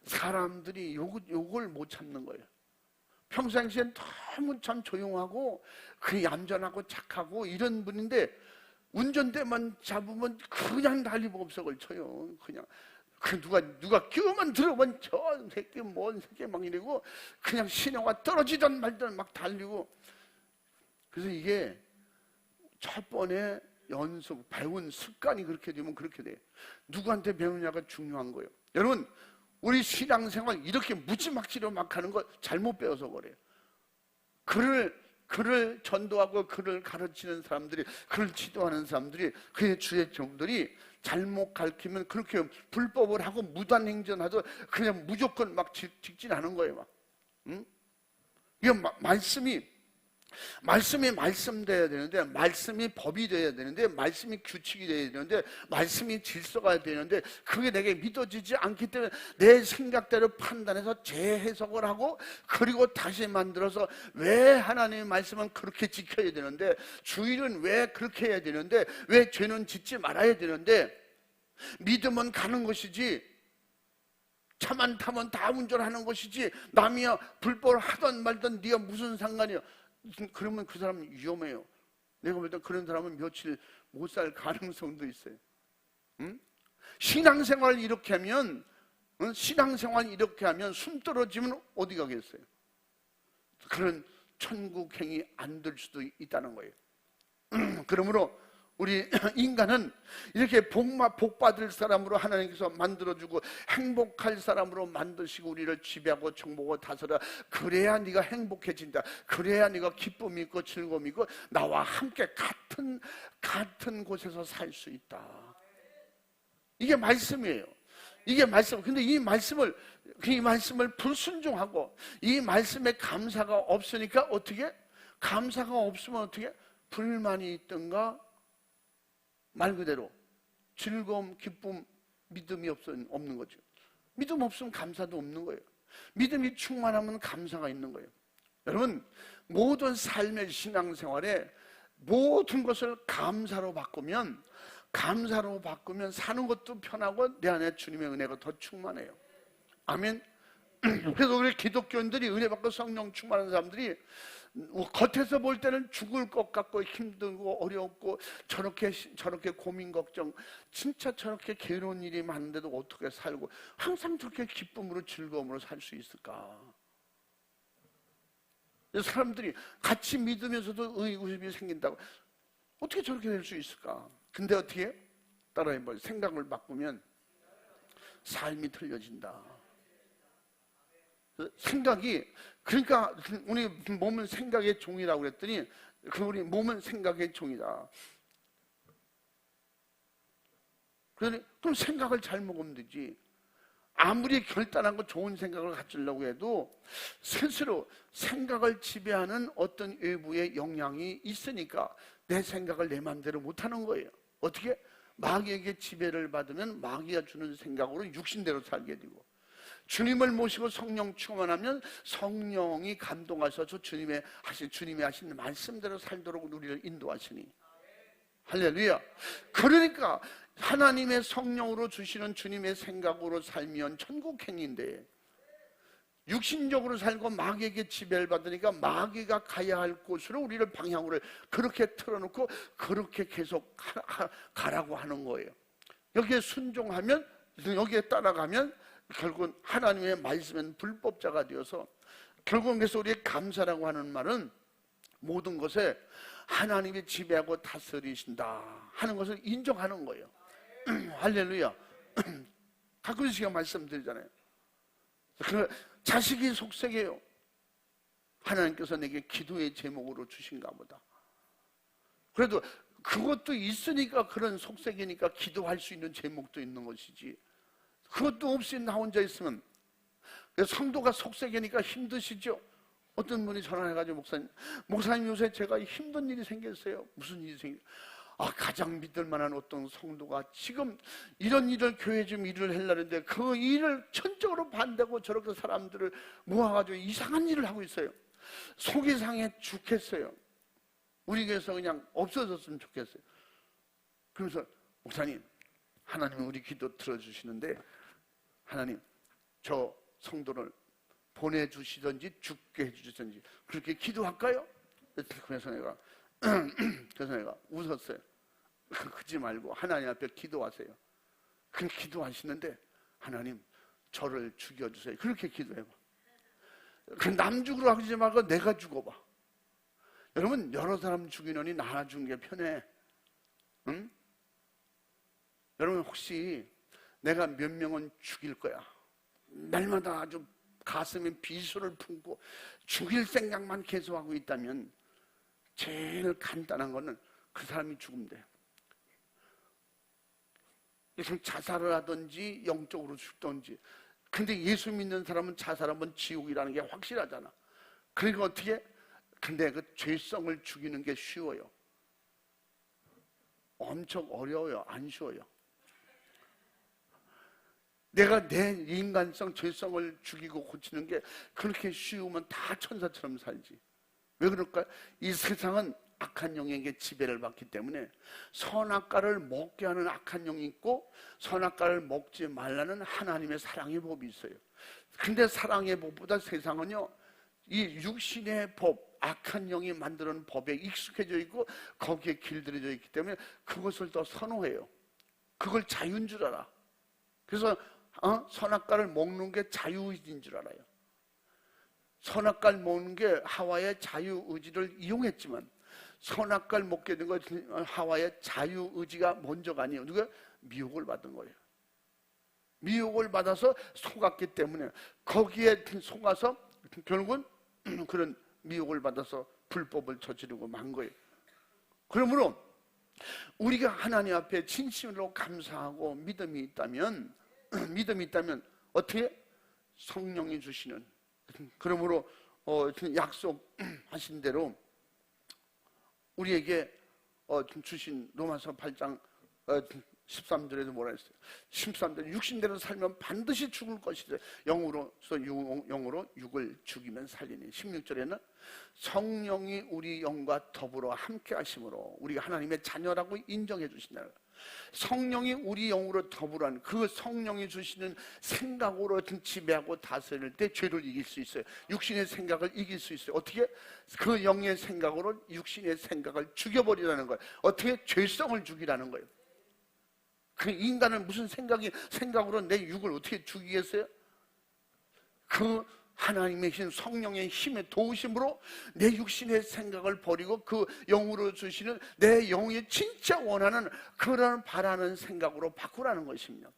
사람들이 요걸 못 참는 거예요. 평상시엔 너무 참 조용하고 그 얌전하고 착하고 이런 분인데 운전대만 잡으면 그냥 난리법석을 쳐요. 그냥 그 누가 끼우만 들어보면 저 새끼 뭔 새끼 막 이러고 그냥 신호가 떨어지든 말든 막 달리고. 그래서 이게 첫 번에 연습 배운 습관이 그렇게 되면 그렇게 돼요. 누구한테 배우냐가 중요한 거예요. 여러분 우리 신앙생활 이렇게 무지막지로 막 하는 거 잘못 배워서 그래요. 그를 전도하고 그를 가르치는 사람들이, 그를 지도하는 사람들이, 그의 주의 종들이 잘못 가르치면 그렇게 불법을 하고 무단행전하도 그냥 무조건 막 직진하는 거예요. 막. 응? 이게 말씀이 말씀돼야 되는데, 말씀이 법이 돼야 되는데, 말씀이 규칙이 돼야 되는데, 말씀이 질서가 되는데, 그게 내게 믿어지지 않기 때문에 내 생각대로 판단해서 재해석을 하고, 그리고 다시 만들어서 왜 하나님의 말씀은 그렇게 지켜야 되는데, 주일은 왜 그렇게 해야 되는데, 왜 죄는 짓지 말아야 되는데, 믿으면 가는 것이지, 차만 타면 다 운전하는 것이지, 남이야 불법을 하던 말던 네가 무슨 상관이야. 그러면 그 사람은 위험해요. 내가 볼 때 그런 사람은 며칠 못 살 가능성도 있어요. 응? 신앙생활 이렇게 하면, 신앙생활 이렇게 하면 숨 떨어지면 어디 가겠어요? 그런 천국행이 안 될 수도 있다는 거예요. 그러므로 우리 인간은 이렇게 복 받을 사람으로 하나님께서 만들어주고 행복할 사람으로 만드시고 우리를 지배하고 정복하고 다스려. 그래야 네가 행복해진다. 그래야 네가 기쁨이 있고 즐거움이 있고 나와 함께 같은 곳에서 살 수 있다. 이게 말씀이에요. 이게 말씀. 근데 이 말씀을 불순종하고 이 말씀에 감사가 없으니까 어떻게? 감사가 없으면 어떻게? 불만이 있던가 말 그대로 즐거움, 기쁨, 믿음이 없는 거죠. 믿음 없으면 감사도 없는 거예요. 믿음이 충만하면 감사가 있는 거예요. 여러분 모든 삶의 신앙생활에 모든 것을 감사로 바꾸면 사는 것도 편하고 내 안에 주님의 은혜가 더 충만해요. 아멘. 그래서 우리 기독교인들이 은혜 받고 성령 충만한 사람들이 겉에서 볼 때는 죽을 것 같고 힘들고 어렵고 저렇게 고민 걱정, 진짜 저렇게 괴로운 일이 많은데도 어떻게 살고 항상 저렇게 기쁨으로 즐거움으로 살 수 있을까? 사람들이 같이 믿으면서도 의구심이 생긴다고 어떻게 저렇게 될 수 있을까? 근데 어떻게? 따라해봐요. 생각을 바꾸면 삶이 틀려진다. 생각이, 그러니까 우리 몸은 생각의 종이라고 그랬더니 우리 몸은 생각의 종이다. 그럼 생각을 잘 먹으면 되지. 아무리 결단하고 좋은 생각을 갖추려고 해도 스스로 생각을 지배하는 어떤 외부의 영향이 있으니까 내 생각을 내 마음대로 못하는 거예요. 어떻게? 마귀에게 지배를 받으면 마귀가 주는 생각으로 육신대로 살게 되고, 주님을 모시고 성령 충만하면 성령이 감동하셔서 주님이 하신 말씀대로 살도록 우리를 인도하시니. 할렐루야. 그러니까 하나님의 성령으로 주시는 주님의 생각으로 살면 천국행인데, 육신적으로 살고 마귀에게 지배를 받으니까 마귀가 가야 할 곳으로 우리를 방향으로 그렇게 틀어놓고 그렇게 계속 가라고 하는 거예요. 여기에 순종하면, 여기에 따라가면 결국은 하나님의 말씀은 불법자가 되어서, 결국은 그래서 우리의 감사라고 하는 말은 모든 것에 하나님이 지배하고 다스리신다 하는 것을 인정하는 거예요. 할렐루야. 가끔 제가 말씀드리잖아요. 자식이 속색이에요. 하나님께서 내게 기도의 제목으로 주신가 보다. 그래도 그것도 있으니까, 그런 속색이니까 기도할 수 있는 제목도 있는 것이지, 그것도 없이 나 혼자 있으면. 성도가 속색이니까 힘드시죠? 어떤 분이 전화해가지고 목사님 요새 제가 힘든 일이 생겼어요. 무슨 일이 생겼어요? 가장 믿을 만한 어떤 성도가 지금 이런 일을 교회 좀 일을 하려는데 그 일을 전적으로 반대하고 저렇게 사람들을 모아가지고 이상한 일을 하고 있어요. 속이 상해 죽겠어요. 우리 교회에서 그냥 없어졌으면 좋겠어요. 그러면서 목사님, 하나님은 우리 기도 들어주시는데 하나님 저 성도를 보내주시든지 죽게 해주시든지 그렇게 기도할까요? 그래서 내가 웃었어요. 그러지 말고 하나님 앞에 기도하세요. 그렇게 기도하시는데 하나님 저를 죽여주세요. 그렇게 기도해봐. 남 죽으러 하지 말고 내가 죽어봐. 여러분 여러 사람 죽이느니 나 하나 죽는 게 편해. 응? 여러분 혹시 내가 몇 명은 죽일 거야. 날마다 아주 가슴에 비수를 품고 죽일 생각만 계속하고 있다면 제일 간단한 거는 그 사람이 죽으면 돼요. 자살을 하든지 영적으로 죽든지. 근데 예수 믿는 사람은 자살하면 지옥이라는 게 확실하잖아. 그러니까 어떻게? 근데 그 죄성을 죽이는 게 쉬워요. 엄청 어려워요. 안 쉬워요. 내가 내 인간성, 죄성을 죽이고 고치는 게 그렇게 쉬우면 다 천사처럼 살지. 왜 그럴까요? 이 세상은 악한 영에게 지배를 받기 때문에 선악과를 먹게 하는 악한 영이 있고 선악과를 먹지 말라는 하나님의 사랑의 법이 있어요. 근데 사랑의 법보다 세상은요, 이 육신의 법, 악한 영이 만드는 법에 익숙해져 있고 거기에 길들여져 있기 때문에 그것을 더 선호해요. 그걸 자유인 줄 알아. 그래서 선악과를 먹는 게 자유의지인 줄 알아요. 선악과를 먹는 게 하와의 자유의지를 이용했지만 선악과를 먹게 된 건 하와의 자유의지가 먼저가 아니에요. 누가? 미혹을 받은 거예요. 미혹을 받아서 속았기 때문에 거기에 속아서 결국은 그런 미혹을 받아서 불법을 저지르고 만 거예요. 그러므로 우리가 하나님 앞에 진심으로 감사하고 믿음이 있다면 어떻게? 성령이 주시는, 그러므로 약속하신 대로 우리에게 주신 로마서 8장 13절에도 뭐라 했어요? 13절 육신대로 살면 반드시 죽을 것이다. 영으로 육을 죽이면 살리니. 16절에는 성령이 우리 영과 더불어 함께 하심으로 우리가 하나님의 자녀라고 인정해 주신다. 성령이 우리 영으로 더불어는 그 성령이 주시는 생각으로 지배하고 다스릴 때 죄를 이길 수 있어요. 육신의 생각을 이길 수 있어요. 어떻게? 그 영의 생각으로 육신의 생각을 죽여버리라는 거예요. 어떻게? 죄성을 죽이라는 거예요. 그 인간은 무슨 생각으로 내 육을 어떻게 죽이겠어요? 그 하나님의 힘, 성령의 힘의 도우심으로 내 육신의 생각을 버리고 그 영으로 주시는 내 영이 진짜 원하는 그런 바라는 생각으로 바꾸라는 것입니다.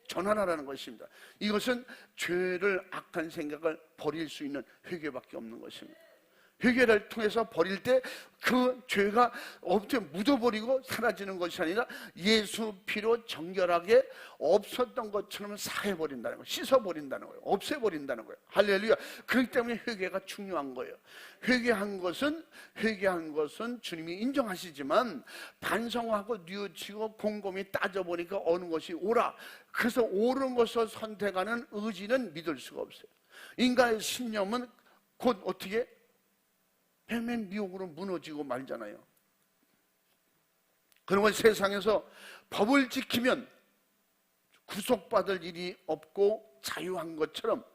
전환하라는 것입니다. 이것은 죄를, 악한 생각을 버릴 수 있는 회개밖에 없는 것입니다. 회개를 통해서 버릴 때 그 죄가 어떻게 묻어버리고 사라지는 것이 아니라 예수 피로 정결하게 없었던 것처럼 사해버린다는 거예요. 씻어버린다는 거예요. 없애버린다는 거예요. 할렐루야. 그렇기 때문에 회개가 중요한 거예요. 회개한 것은 주님이 인정하시지만 반성하고 뉘우치고 곰곰이 따져보니까 어느 것이 옳아. 그래서 옳은 것을 선택하는 의지는 믿을 수가 없어요. 인간의 신념은 곧 어떻게? 뱀의 미혹으로 무너지고 말잖아요. 그러면 세상에서 법을 지키면 구속받을 일이 없고 자유한 것처럼,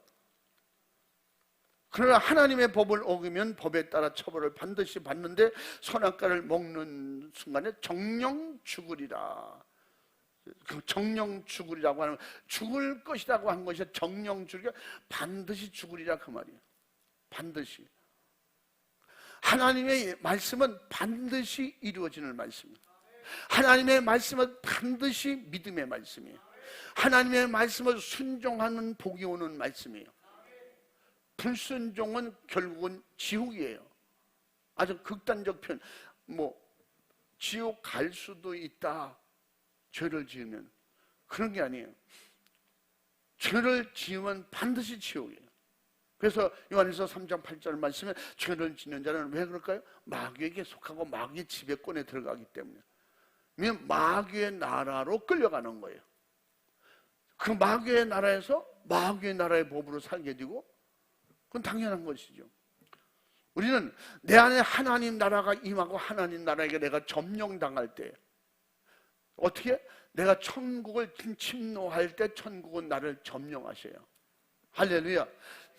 그러나 하나님의 법을 어기면 법에 따라 처벌을 반드시 받는데 선악과를 먹는 순간에 정령 죽으리라. 그 정령 죽으리라고 하는, 죽을 것이라고 한 것이 정령 죽으리라, 반드시 죽으리라 그 말이에요. 반드시. 하나님의 말씀은 반드시 이루어지는 말씀이에요. 하나님의 말씀은 반드시 믿음의 말씀이에요. 하나님의 말씀을 순종하는 복이 오는 말씀이에요. 불순종은 결국은 지옥이에요. 아주 극단적 표현. 지옥 갈 수도 있다. 죄를 지으면. 그런 게 아니에요. 죄를 지으면 반드시 지옥이에요. 그래서 요한일서 3장 8절 말씀에 죄를 짓는 자는 왜 그럴까요? 마귀에게 속하고 마귀의 지배권에 들어가기 때문에. 마귀의 나라로 끌려가는 거예요. 그 마귀의 나라에서 마귀의 나라의 법으로 살게 되고, 그건 당연한 것이죠. 우리는 내 안에 하나님 나라가 임하고 하나님 나라에게 내가 점령당할 때, 어떻게? 내가 천국을 침노할 때 천국은 나를 점령하셔요. 할렐루야.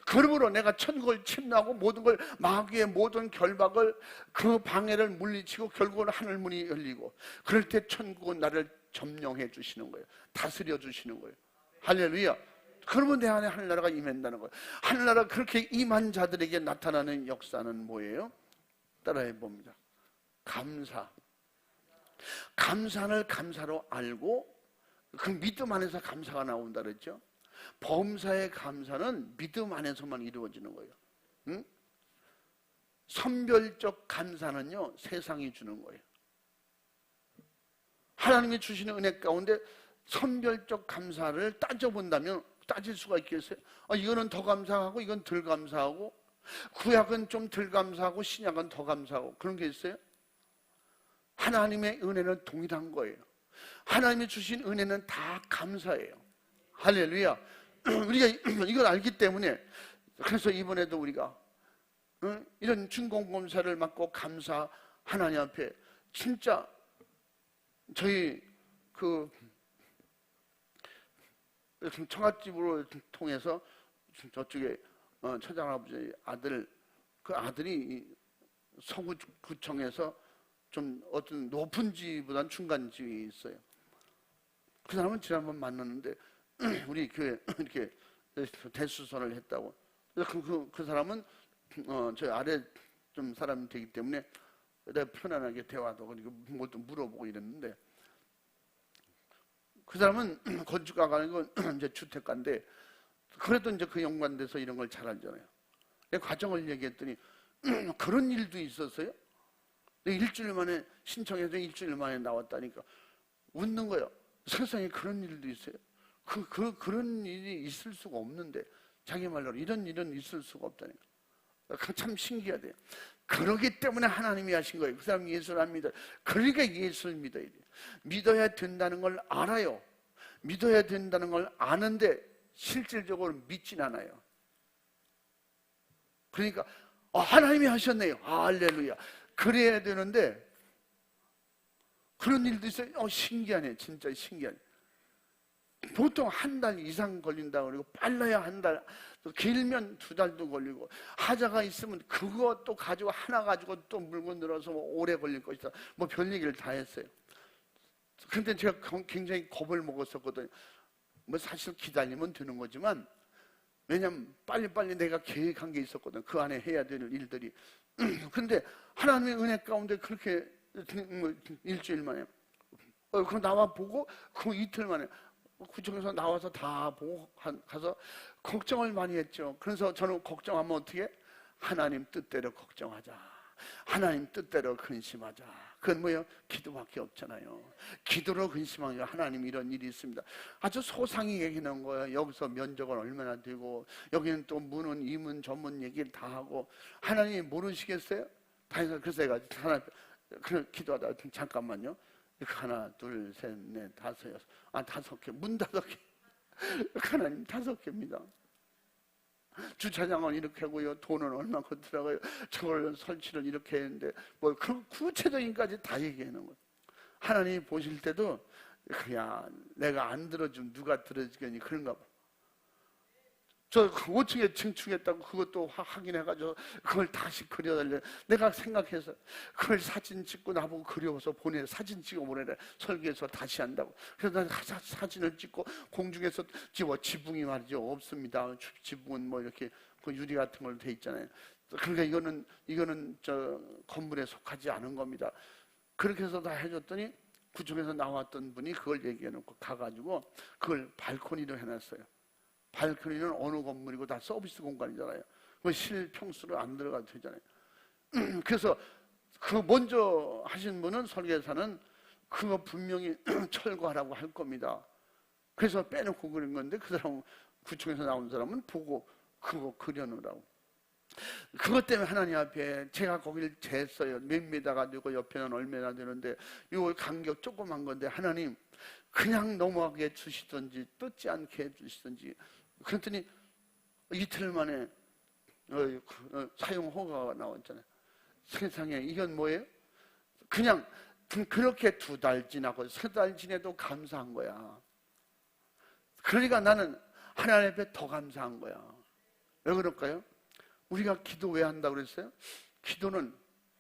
그러므로 내가 천국을 침노하고 모든 걸, 마귀의 모든 결박을, 그 방해를 물리치고 결국은 하늘 문이 열리고, 그럴 때 천국은 나를 점령해 주시는 거예요. 다스려 주시는 거예요. 할렐루야. 그러면 내 안에 하늘나라가 임한다는 거예요. 하늘나라 그렇게 임한 자들에게 나타나는 역사는 뭐예요? 따라해 봅니다. 감사. 감사를 감사로 알고, 그 믿음 안에서 감사가 나온다 그랬죠. 범사의 감사는 믿음 안에서만 이루어지는 거예요. 응? 선별적 감사는요, 세상이 주는 거예요. 하나님이 주시는 은혜 가운데 선별적 감사를 따져본다면 따질 수가 있겠어요? 이거는 더 감사하고 이건 덜 감사하고, 구약은 좀 덜 감사하고 신약은 더 감사하고, 그런 게 있어요? 하나님의 은혜는 동일한 거예요. 하나님이 주신 은혜는 다 감사예요. 할렐루야. 우리가 이걸 알기 때문에, 그래서 이번에도 우리가 이런 준공검사를 맡고 감사, 하나님 앞에 진짜 저희 그 처갓집으로 통해서 저쪽에 처장아버지 아들, 그 아들이 서구구청에서 좀 어떤 높은 집보다는 중간 집이 있어요. 그 사람은 지난번 만났는데 우리 교회 이렇게 대수선을 했다고. 그래서 그 사람은 저희 아래 좀 사람이 되기 때문에 내가 편안하게 대화도 그리고 뭐도 물어보고 이랬는데, 그 사람은 건축가가 아니고 이제 주택가인데, 그래도 이제 그 연관돼서 이런 걸 잘 알잖아요. 내 과정을 얘기했더니 그런 일도 있었어요. 일주일 만에 신청해서 일주일 만에 나왔다니까 웃는 거예요. 세상에 그런 일도 있어요. 그런 일이 있을 수가 없는데, 자기 말로 이런 일은 있을 수가 없다니까. 참 신기하대요. 그러기 때문에 하나님이 하신 거예요. 그 사람이 예수를 안 믿어요. 그러니까 예수를 믿어야 돼요. 믿어야 된다는 걸 알아요. 믿어야 된다는 걸 아는데 실질적으로 믿진 않아요. 그러니까 하나님이 하셨네요. 할렐루야. 그래야 되는데 그런 일도 있어요. 신기하네. 진짜 신기하네. 보통 한 달 이상 걸린다고 그러고, 빨라야 한 달, 길면 2달도 걸리고, 하자가 있으면 그것도 가지고 하나 가지고 또 물건 늘어서 오래 걸릴 것이다. 뭐 별 얘기를 다 했어요. 근데 제가 굉장히 겁을 먹었었거든요. 뭐 사실 기다리면 되는 거지만, 왜냐면 빨리빨리 내가 계획한 게 있었거든. 그 안에 해야 되는 일들이. 근데 하나님의 은혜 가운데 그렇게 일주일 만에, 그럼 나와 보고 그 이틀 만에 구청에서 나와서 다 보고 가서 걱정을 많이 했죠. 그래서 저는 걱정하면 어떻게? 하나님 뜻대로 걱정하자. 하나님 뜻대로 근심하자. 그건 뭐예요? 기도밖에 없잖아요. 기도로 근심하면 하나님 이런 일이 있습니다. 아주 소상히 얘기하는 거예요. 여기서 면적은 얼마나 되고, 여기는 또 문은 이문 저문 얘기를 다 하고, 하나님이 모르시겠어요? 그래서 내가 하나님 기도하다 잠깐만요. 하나, 둘, 셋, 넷, 다섯, 여섯. 5개. 문 5개. 하나님 5개입니다. 주차장은 이렇게 하고요. 돈은 얼마큼 들어가요. 저걸 설치를 이렇게 했는데, 뭐, 그 구체적인까지 다 얘기하는 거예요. 하나님이 보실 때도, 그냥 내가 안 들어주면 누가 들어주겠니? 그런가 봐. 저 5층에 증축했다고 그것도 확인해가지고 그걸 다시 그려달래. 내가 생각해서 그걸 사진 찍고 나보고 그려서 보내. 사진 찍어 보내래. 설계해서 다시 한다고. 그래서 난 사진을 찍고 공중에서 지붕이 말이죠. 없습니다. 지붕은 뭐 이렇게 그 유리 같은 걸로 돼 있잖아요. 그러니까 이거는 저 건물에 속하지 않은 겁니다. 그렇게 해서 다 해줬더니 구청에서 나왔던 분이 그걸 얘기해놓고 가가지고 그걸 발코니로 해놨어요. 발코니는 어느 건물이고 다 서비스 공간이잖아요. 그 실평수로 안 들어가도 되잖아요. 그래서 그 먼저 하신 분은, 설계사는 그거 분명히 철거하라고 할 겁니다. 그래서 빼놓고 그린 건데, 그 사람, 구청에서 나온 사람은 보고 그거 그려놓으라고. 그것 때문에 하나님 앞에 제가 거기를 쟀어요. 몇 미터가 되고 옆에는 얼마나 되는데 이 간격 조그만 건데 하나님 그냥 넘어가게 해주시든지 뜯지 않게 해주시든지. 그랬더니 이틀 만에 사용 허가가 나왔잖아요. 세상에 이건 뭐예요? 그냥 그렇게 2달 지나고 3달 지내도 감사한 거야. 그러니까 나는 하나님 앞에 더 감사한 거야. 왜 그럴까요? 우리가 기도 왜 한다고 그랬어요? 기도는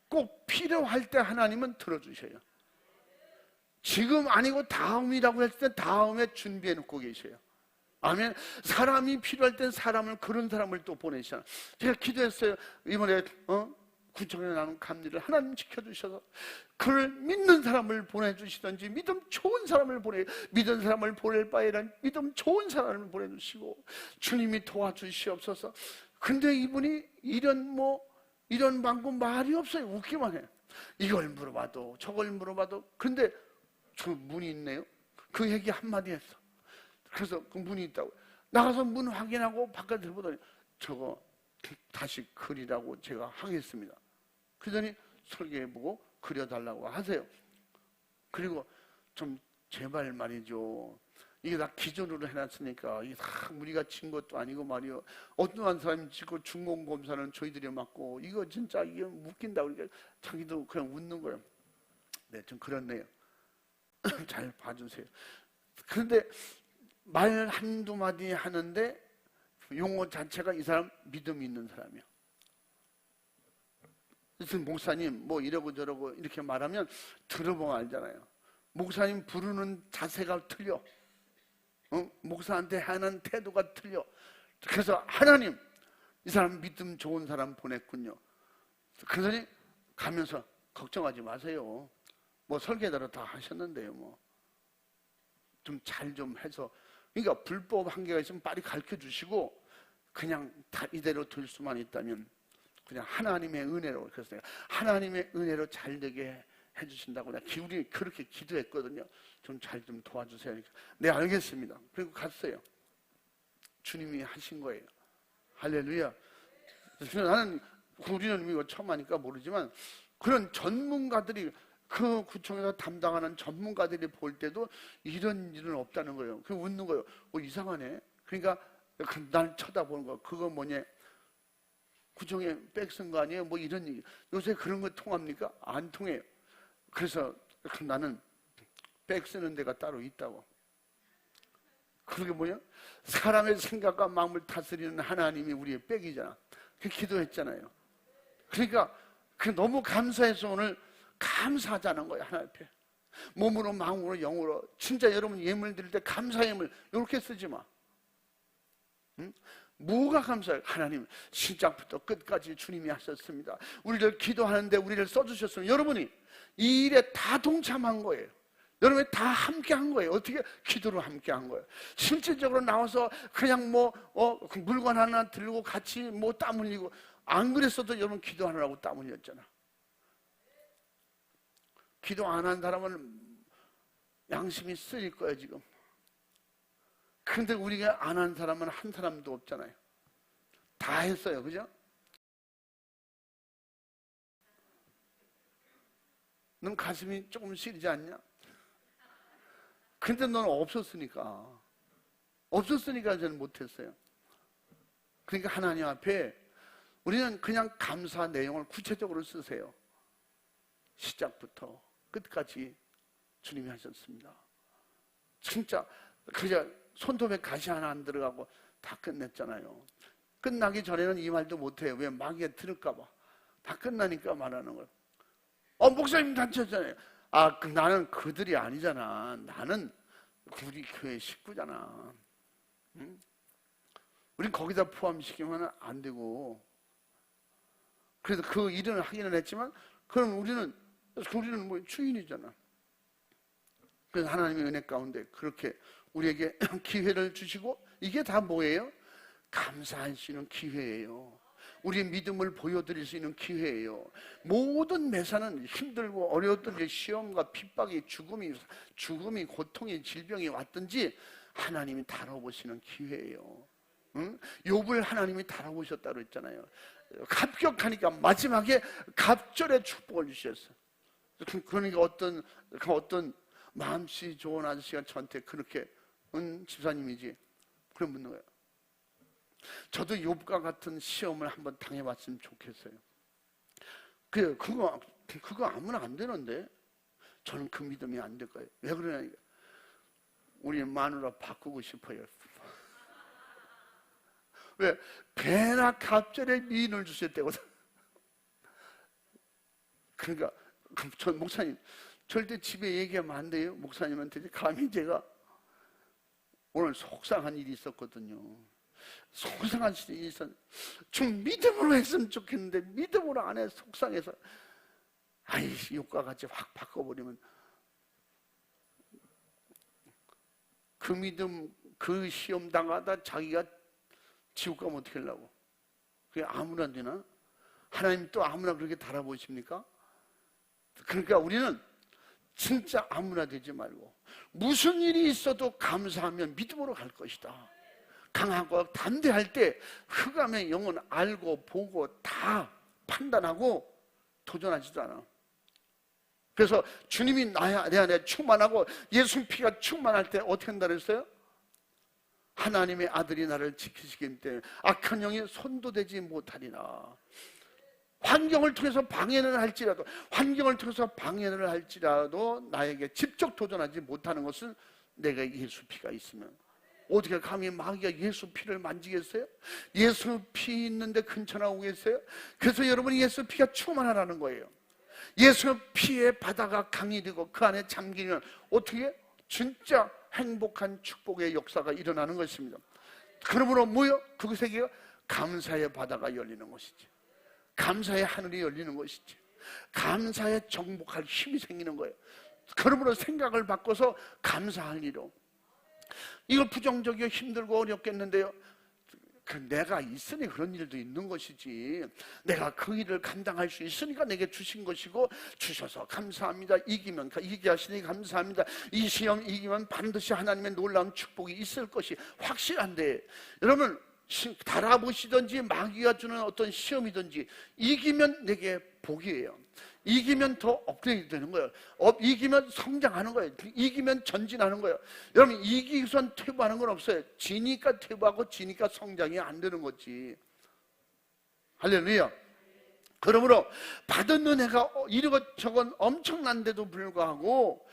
꼭 필요할 때 하나님은 들어주셔요. 지금 아니고 다음이라고 했을 때 다음에 준비해 놓고 계셔요. 아멘. 사람이 필요할 땐 사람을, 그런 사람을 또 보내시잖아요. 제가 기도했어요. 이번에 구청에 나는 감리를 하나님 지켜주셔서 그를 믿는 사람을 보내주시든지 믿음 좋은 사람을 믿은 사람을 보낼 바에는 믿음 좋은 사람을 보내주시고 주님이 도와주시옵소서. 근데 이분이 이런 방구 말이 없어요. 웃기만 해. 이걸 물어봐도 저걸 물어봐도. 근데 저 문이 있네요. 그 얘기 한마디 했어. 그래서 그 문이 있다고 나가서 문 확인하고 바깥을 보더니 저거 다시 그리라고 제가 하겠습니다. 그러더니 설계해보고 그려달라고 하세요. 그리고 좀 제발 말이죠. 이게 다 기존으로 해놨으니까 이게 다 우리가 친 것도 아니고 말이요. 어떠한 사람이 찍고 중공검사는 저희들이 맡고 이거 진짜 이게 웃긴다. 그러니까 자기도 그냥 웃는 거예요. 네, 좀 그렇네요. 잘 봐주세요. 그런데 말 한두 마디 하는데 용어 자체가 이 사람 믿음이 있는 사람이야. 그래서 목사님 뭐 이러고 저러고 이렇게 말하면 들어보면 알잖아요. 목사님 부르는 자세가 틀려. 목사한테 하는 태도가 틀려. 그래서 하나님 이 사람 믿음 좋은 사람 보냈군요. 그러더니 가면서 걱정하지 마세요. 뭐 설계대로 다 하셨는데요. 뭐 좀 잘 좀 해서, 그러니까 불법 한계가 있으면 빨리 가르쳐 주시고 그냥 다 이대로 둘 수만 있다면 그냥 하나님의 은혜로, 그래서 하나님의 은혜로 잘 되게 해주신다고 내가 그렇게 기도했거든요. 좀 잘 좀 도와주세요. 네, 알겠습니다. 그리고 갔어요. 주님이 하신 거예요. 할렐루야. 나는 우리는 이거 처음 하니까 모르지만 그런 전문가들이, 그 구청에서 담당하는 전문가들이 볼 때도 이런 일은 없다는 거예요. 그 웃는 거예요. 이상하네. 그러니까 날 쳐다보는 거. 그거 뭐냐? 구청에 백 쓴 거 아니에요? 뭐 이런 얘기. 요새 그런 거 통합니까? 안 통해요. 그래서 나는 백 쓰는 데가 따로 있다고. 그게 뭐냐? 사람의 생각과 마음을 다스리는 하나님이 우리의 백이잖아. 그 기도했잖아요. 그러니까 너무 감사해서 오늘 감사하자는 거야. 하나님 앞에 몸으로 마음으로 영으로. 진짜 여러분 예물 드릴 때 감사 예물 이렇게 쓰지 마. 응? 뭐가 감사해요? 하나님 시작부터 끝까지 주님이 하셨습니다. 우리를 기도하는데 우리를 써주셨으면 여러분이 이 일에 다 동참한 거예요. 여러분이 다 함께 한 거예요. 어떻게? 기도로 함께 한 거예요. 실질적으로 나와서 그냥 그 물건 하나 들고 같이 땀 흘리고, 안 그랬어도 여러분 기도하느라고 땀 흘렸잖아. 기도 안 한 사람은 양심이 쓰일 거예요 지금. 근데 우리가 안 한 사람은 한 사람도 없잖아요. 다 했어요. 그죠? 넌 가슴이 조금 시리지 않냐? 근데 너는 없었으니까 저는 못했어요. 그러니까 하나님 앞에 우리는 그냥 감사 내용을 구체적으로 쓰세요. 시작부터 끝까지 주님이 하셨습니다. 진짜 그냥 손톱에 가시 하나 안 들어가고 다 끝냈잖아요. 끝나기 전에는 이 말도 못해요. 왜? 마귀에 들을까 봐. 다 끝나니까 말하는 거예요. 목사님 다쳤잖아요. 나는 그들이 아니잖아. 나는 우리 교회 식구잖아. 응? 우린 거기다 포함시키면 안 되고. 그래서 그 일은 하기는 했지만 그럼 우리는 뭐 주인이잖아. 그래서 하나님의 은혜 가운데 그렇게 우리에게 기회를 주시고, 이게 다 뭐예요? 감사할 수 있는 기회예요. 우리의 믿음을 보여드릴 수 있는 기회예요. 모든 매사는 힘들고 어려웠던 시험과 핍박이, 죽음이, 고통이, 질병이 왔든지 하나님이 다뤄보시는 기회예요. 응? 욥을 하나님이 달아보셨다 그랬잖아요. 합격하니까 마지막에 갑절의 축복을 주셨어요. 그러니까 어떤 마음씨 좋은 아저씨가 저한테 그렇게 집사님이지 그런 묻는 거예요. 저도 욥과 같은 시험을 한번 당해봤으면 좋겠어요. 그거 아무나 안 되는데 저는 그 믿음이 안 될 거예요. 왜 그러냐니까 우리 마누라 바꾸고 싶어요. 왜? 배나 갑절에 미인을 주실 때거든. 그러니까 저 목사님 절대 집에 얘기하면 안 돼요. 목사님한테 감히 제가 오늘 속상한 일이 있었거든요. 속상한 일이 있었는데 좀 믿음으로 했으면 좋겠는데 믿음으로 안 해. 속상해서 욕과 같이 확 바꿔버리면 그 믿음 그 시험 당하다 자기가 지옥 가면 어떻게 하려고? 그게 아무나 되나? 하나님 또 아무나 그렇게 달아보십니까? 그러니까 우리는 진짜 아무나 되지 말고 무슨 일이 있어도 감사하면 믿음으로 갈 것이다. 강하고 담대할 때 흑암의 영은 알고 보고 다 판단하고 도전하지도 않아. 그래서 주님이 내 안에 충만하고 예수 피가 충만할 때 어떻게 한다 그랬어요? 하나님의 아들이 나를 지키시기 때문에 악한 영이 손도 대지 못하리라. 환경을 통해서 방해를 할지라도 나에게 직접 도전하지 못하는 것은 내가 예수 피가 있으면. 어떻게 감히 마귀가 예수 피를 만지겠어요? 예수 피 있는데 근처나 오겠어요? 그래서 여러분이 예수 피가 충만하라는 거예요. 예수 피의 바다가 강이 되고 그 안에 잠기면 어떻게? 진짜 행복한 축복의 역사가 일어나는 것입니다. 그러므로 뭐요? 그것에게 감사의 바다가 열리는 것이지. 감사의 하늘이 열리는 것이지. 감사에 정복할 힘이 생기는 거예요. 그러므로 생각을 바꿔서 감사할 일로. 이거 부정적이고 힘들고 어렵겠는데요. 내가 있으니 그런 일도 있는 것이지. 내가 그 일을 감당할 수 있으니까 내게 주신 것이고 주셔서 감사합니다. 이기게 하시니 감사합니다. 이 시험 이기면 반드시 하나님의 놀라운 축복이 있을 것이 확실한데 여러분 달아보시든지 마귀가 주는 어떤 시험이든지 이기면 내게 복이에요. 이기면 더 업그레이드 되는 거예요. 이기면 성장하는 거예요. 이기면 전진하는 거예요. 여러분 이기기 위해선 퇴보하는 건 없어요. 지니까 퇴보하고 지니까 성장이 안 되는 거지. 할렐루야. 그러므로 받은 은혜가 이것저것 엄청난데도 불구하고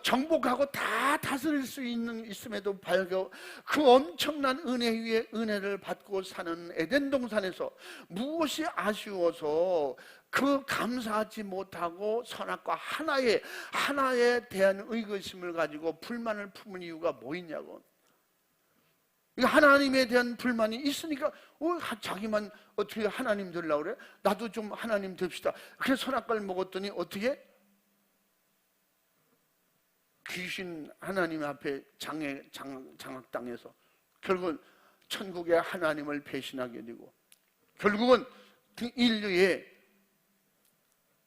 정복하고 다 다스릴 수 있음에도 불구하고 그 엄청난 은혜 위에 은혜를 받고 사는 에덴 동산에서 무엇이 아쉬워서 그 감사하지 못하고 선악과 하나에 대한 의구심을 가지고 불만을 품은 이유가 뭐 있냐고. 하나님에 대한 불만이 있으니까 자기만 어떻게 하나님 되려고 그래? 나도 좀 하나님 됩시다. 그래서 선악과를 먹었더니 어떻게? 귀신 하나님 앞에 장악당해서 결국은 천국의 하나님을 배신하게 되고 결국은 인류의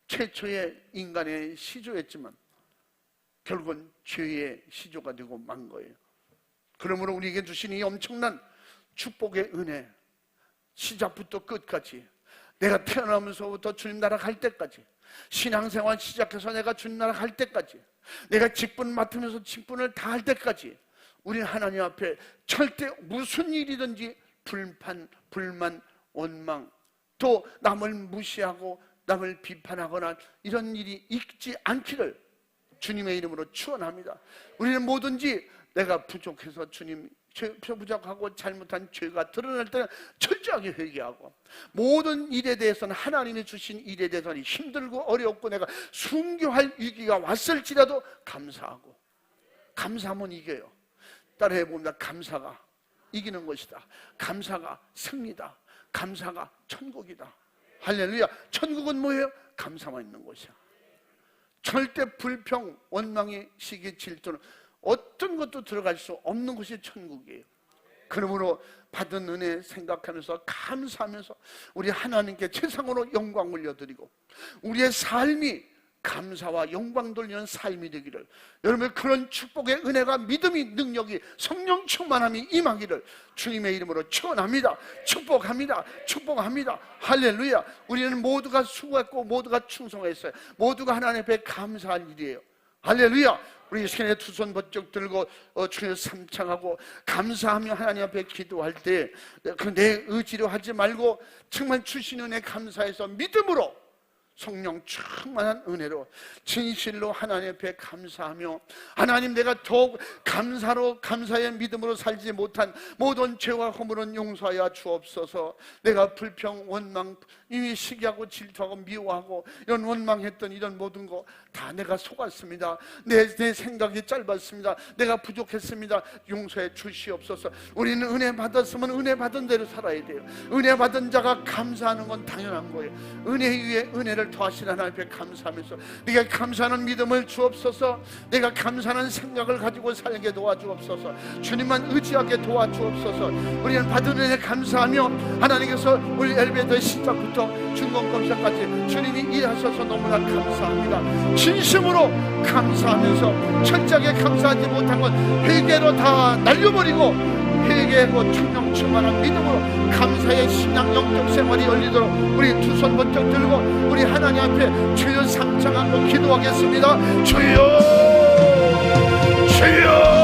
최초의 인간의 시조였지만 결국은 죄의 시조가 되고 만 거예요. 그러므로 우리에게 주신 이 엄청난 축복의 은혜, 시작부터 끝까지, 내가 태어나면서부터 주님 나라 갈 때까지, 신앙생활 시작해서 내가 주님 나라 갈 때까지, 내가 직분 맡으면서 직분을 다 할 때까지 우리는 하나님 앞에 절대 무슨 일이든지 불만, 원망, 또 남을 무시하고 남을 비판하거나 이런 일이 있지 않기를 주님의 이름으로 축원합니다. 우리는 뭐든지 내가 부족해서 주님 부족하고 잘못한 죄가 드러날 때는 철저하게 회개하고 모든 일에 대해서는 하나님이 주신 일에 대해서는 힘들고 어렵고 내가 순교할 위기가 왔을지라도 감사하고 감사하면 이겨요. 따라해 봅니다. 감사가 이기는 것이다. 감사가 승리다. 감사가 천국이다. 할렐루야. 천국은 뭐예요? 감사만 있는 곳이야. 절대 불평, 원망의 시기, 질투는 어떤 것도 들어갈 수 없는 곳이 천국이에요. 그러므로 받은 은혜 생각하면서 감사하면서 우리 하나님께 최상으로 영광 올려드리고 우리의 삶이 감사와 영광 돌리는 삶이 되기를, 여러분의 그런 축복의 은혜가, 믿음이, 능력이, 성령 충만함이 임하기를 주님의 이름으로 축원합니다. 축복합니다. 축복합니다. 할렐루야. 우리는 모두가 수고했고 모두가 충성했어요. 모두가 하나님 앞에 감사할 일이에요. 할렐루야. 우리 이 시간에 두 손 번쩍 들고 주님을 삼창하고 감사하며 하나님 앞에 기도할 때 그 내 의지로 하지 말고 정말 주신 은혜 감사해서 믿음으로, 성령 충만한 은혜로 진실로 하나님 앞에 감사하며, 하나님 내가 더욱 감사의 믿음으로 살지 못한 모든 죄와 허물은 용서하여 주옵소서. 내가 불평, 원망, 이미 시기하고 질투하고 미워하고 이런 원망했던 이런 모든 거 다 내가 속았습니다. 내 생각이 짧았습니다. 내가 부족했습니다. 용서해 주시옵소서. 우리는 은혜 받았으면 은혜 받은 대로 살아야 돼요. 은혜 받은 자가 감사하는 건 당연한 거예요. 은혜 위에 은혜를 더하신 하나님 앞에 감사하면서 내가 감사하는 믿음을 주옵소서. 내가 감사하는 생각을 가지고 살게 도와주옵소서. 주님만 의지하게 도와주옵소서. 우리는 받은 은혜 감사하며 하나님께서 우리 엘베드의 시작부터 중공검사까지 주님이 일하셔서 너무나 감사합니다. 진심으로 감사하면서 철저하게 감사하지 못한 건 회개로 다 날려버리고 회개하고 충성 충만한 믿음으로 감사의 신앙 영적 생활이 열리도록 우리 두 손 번쩍 들고 우리 하나님 앞에 주여 삼창하고 기도하겠습니다. 주여, 주여.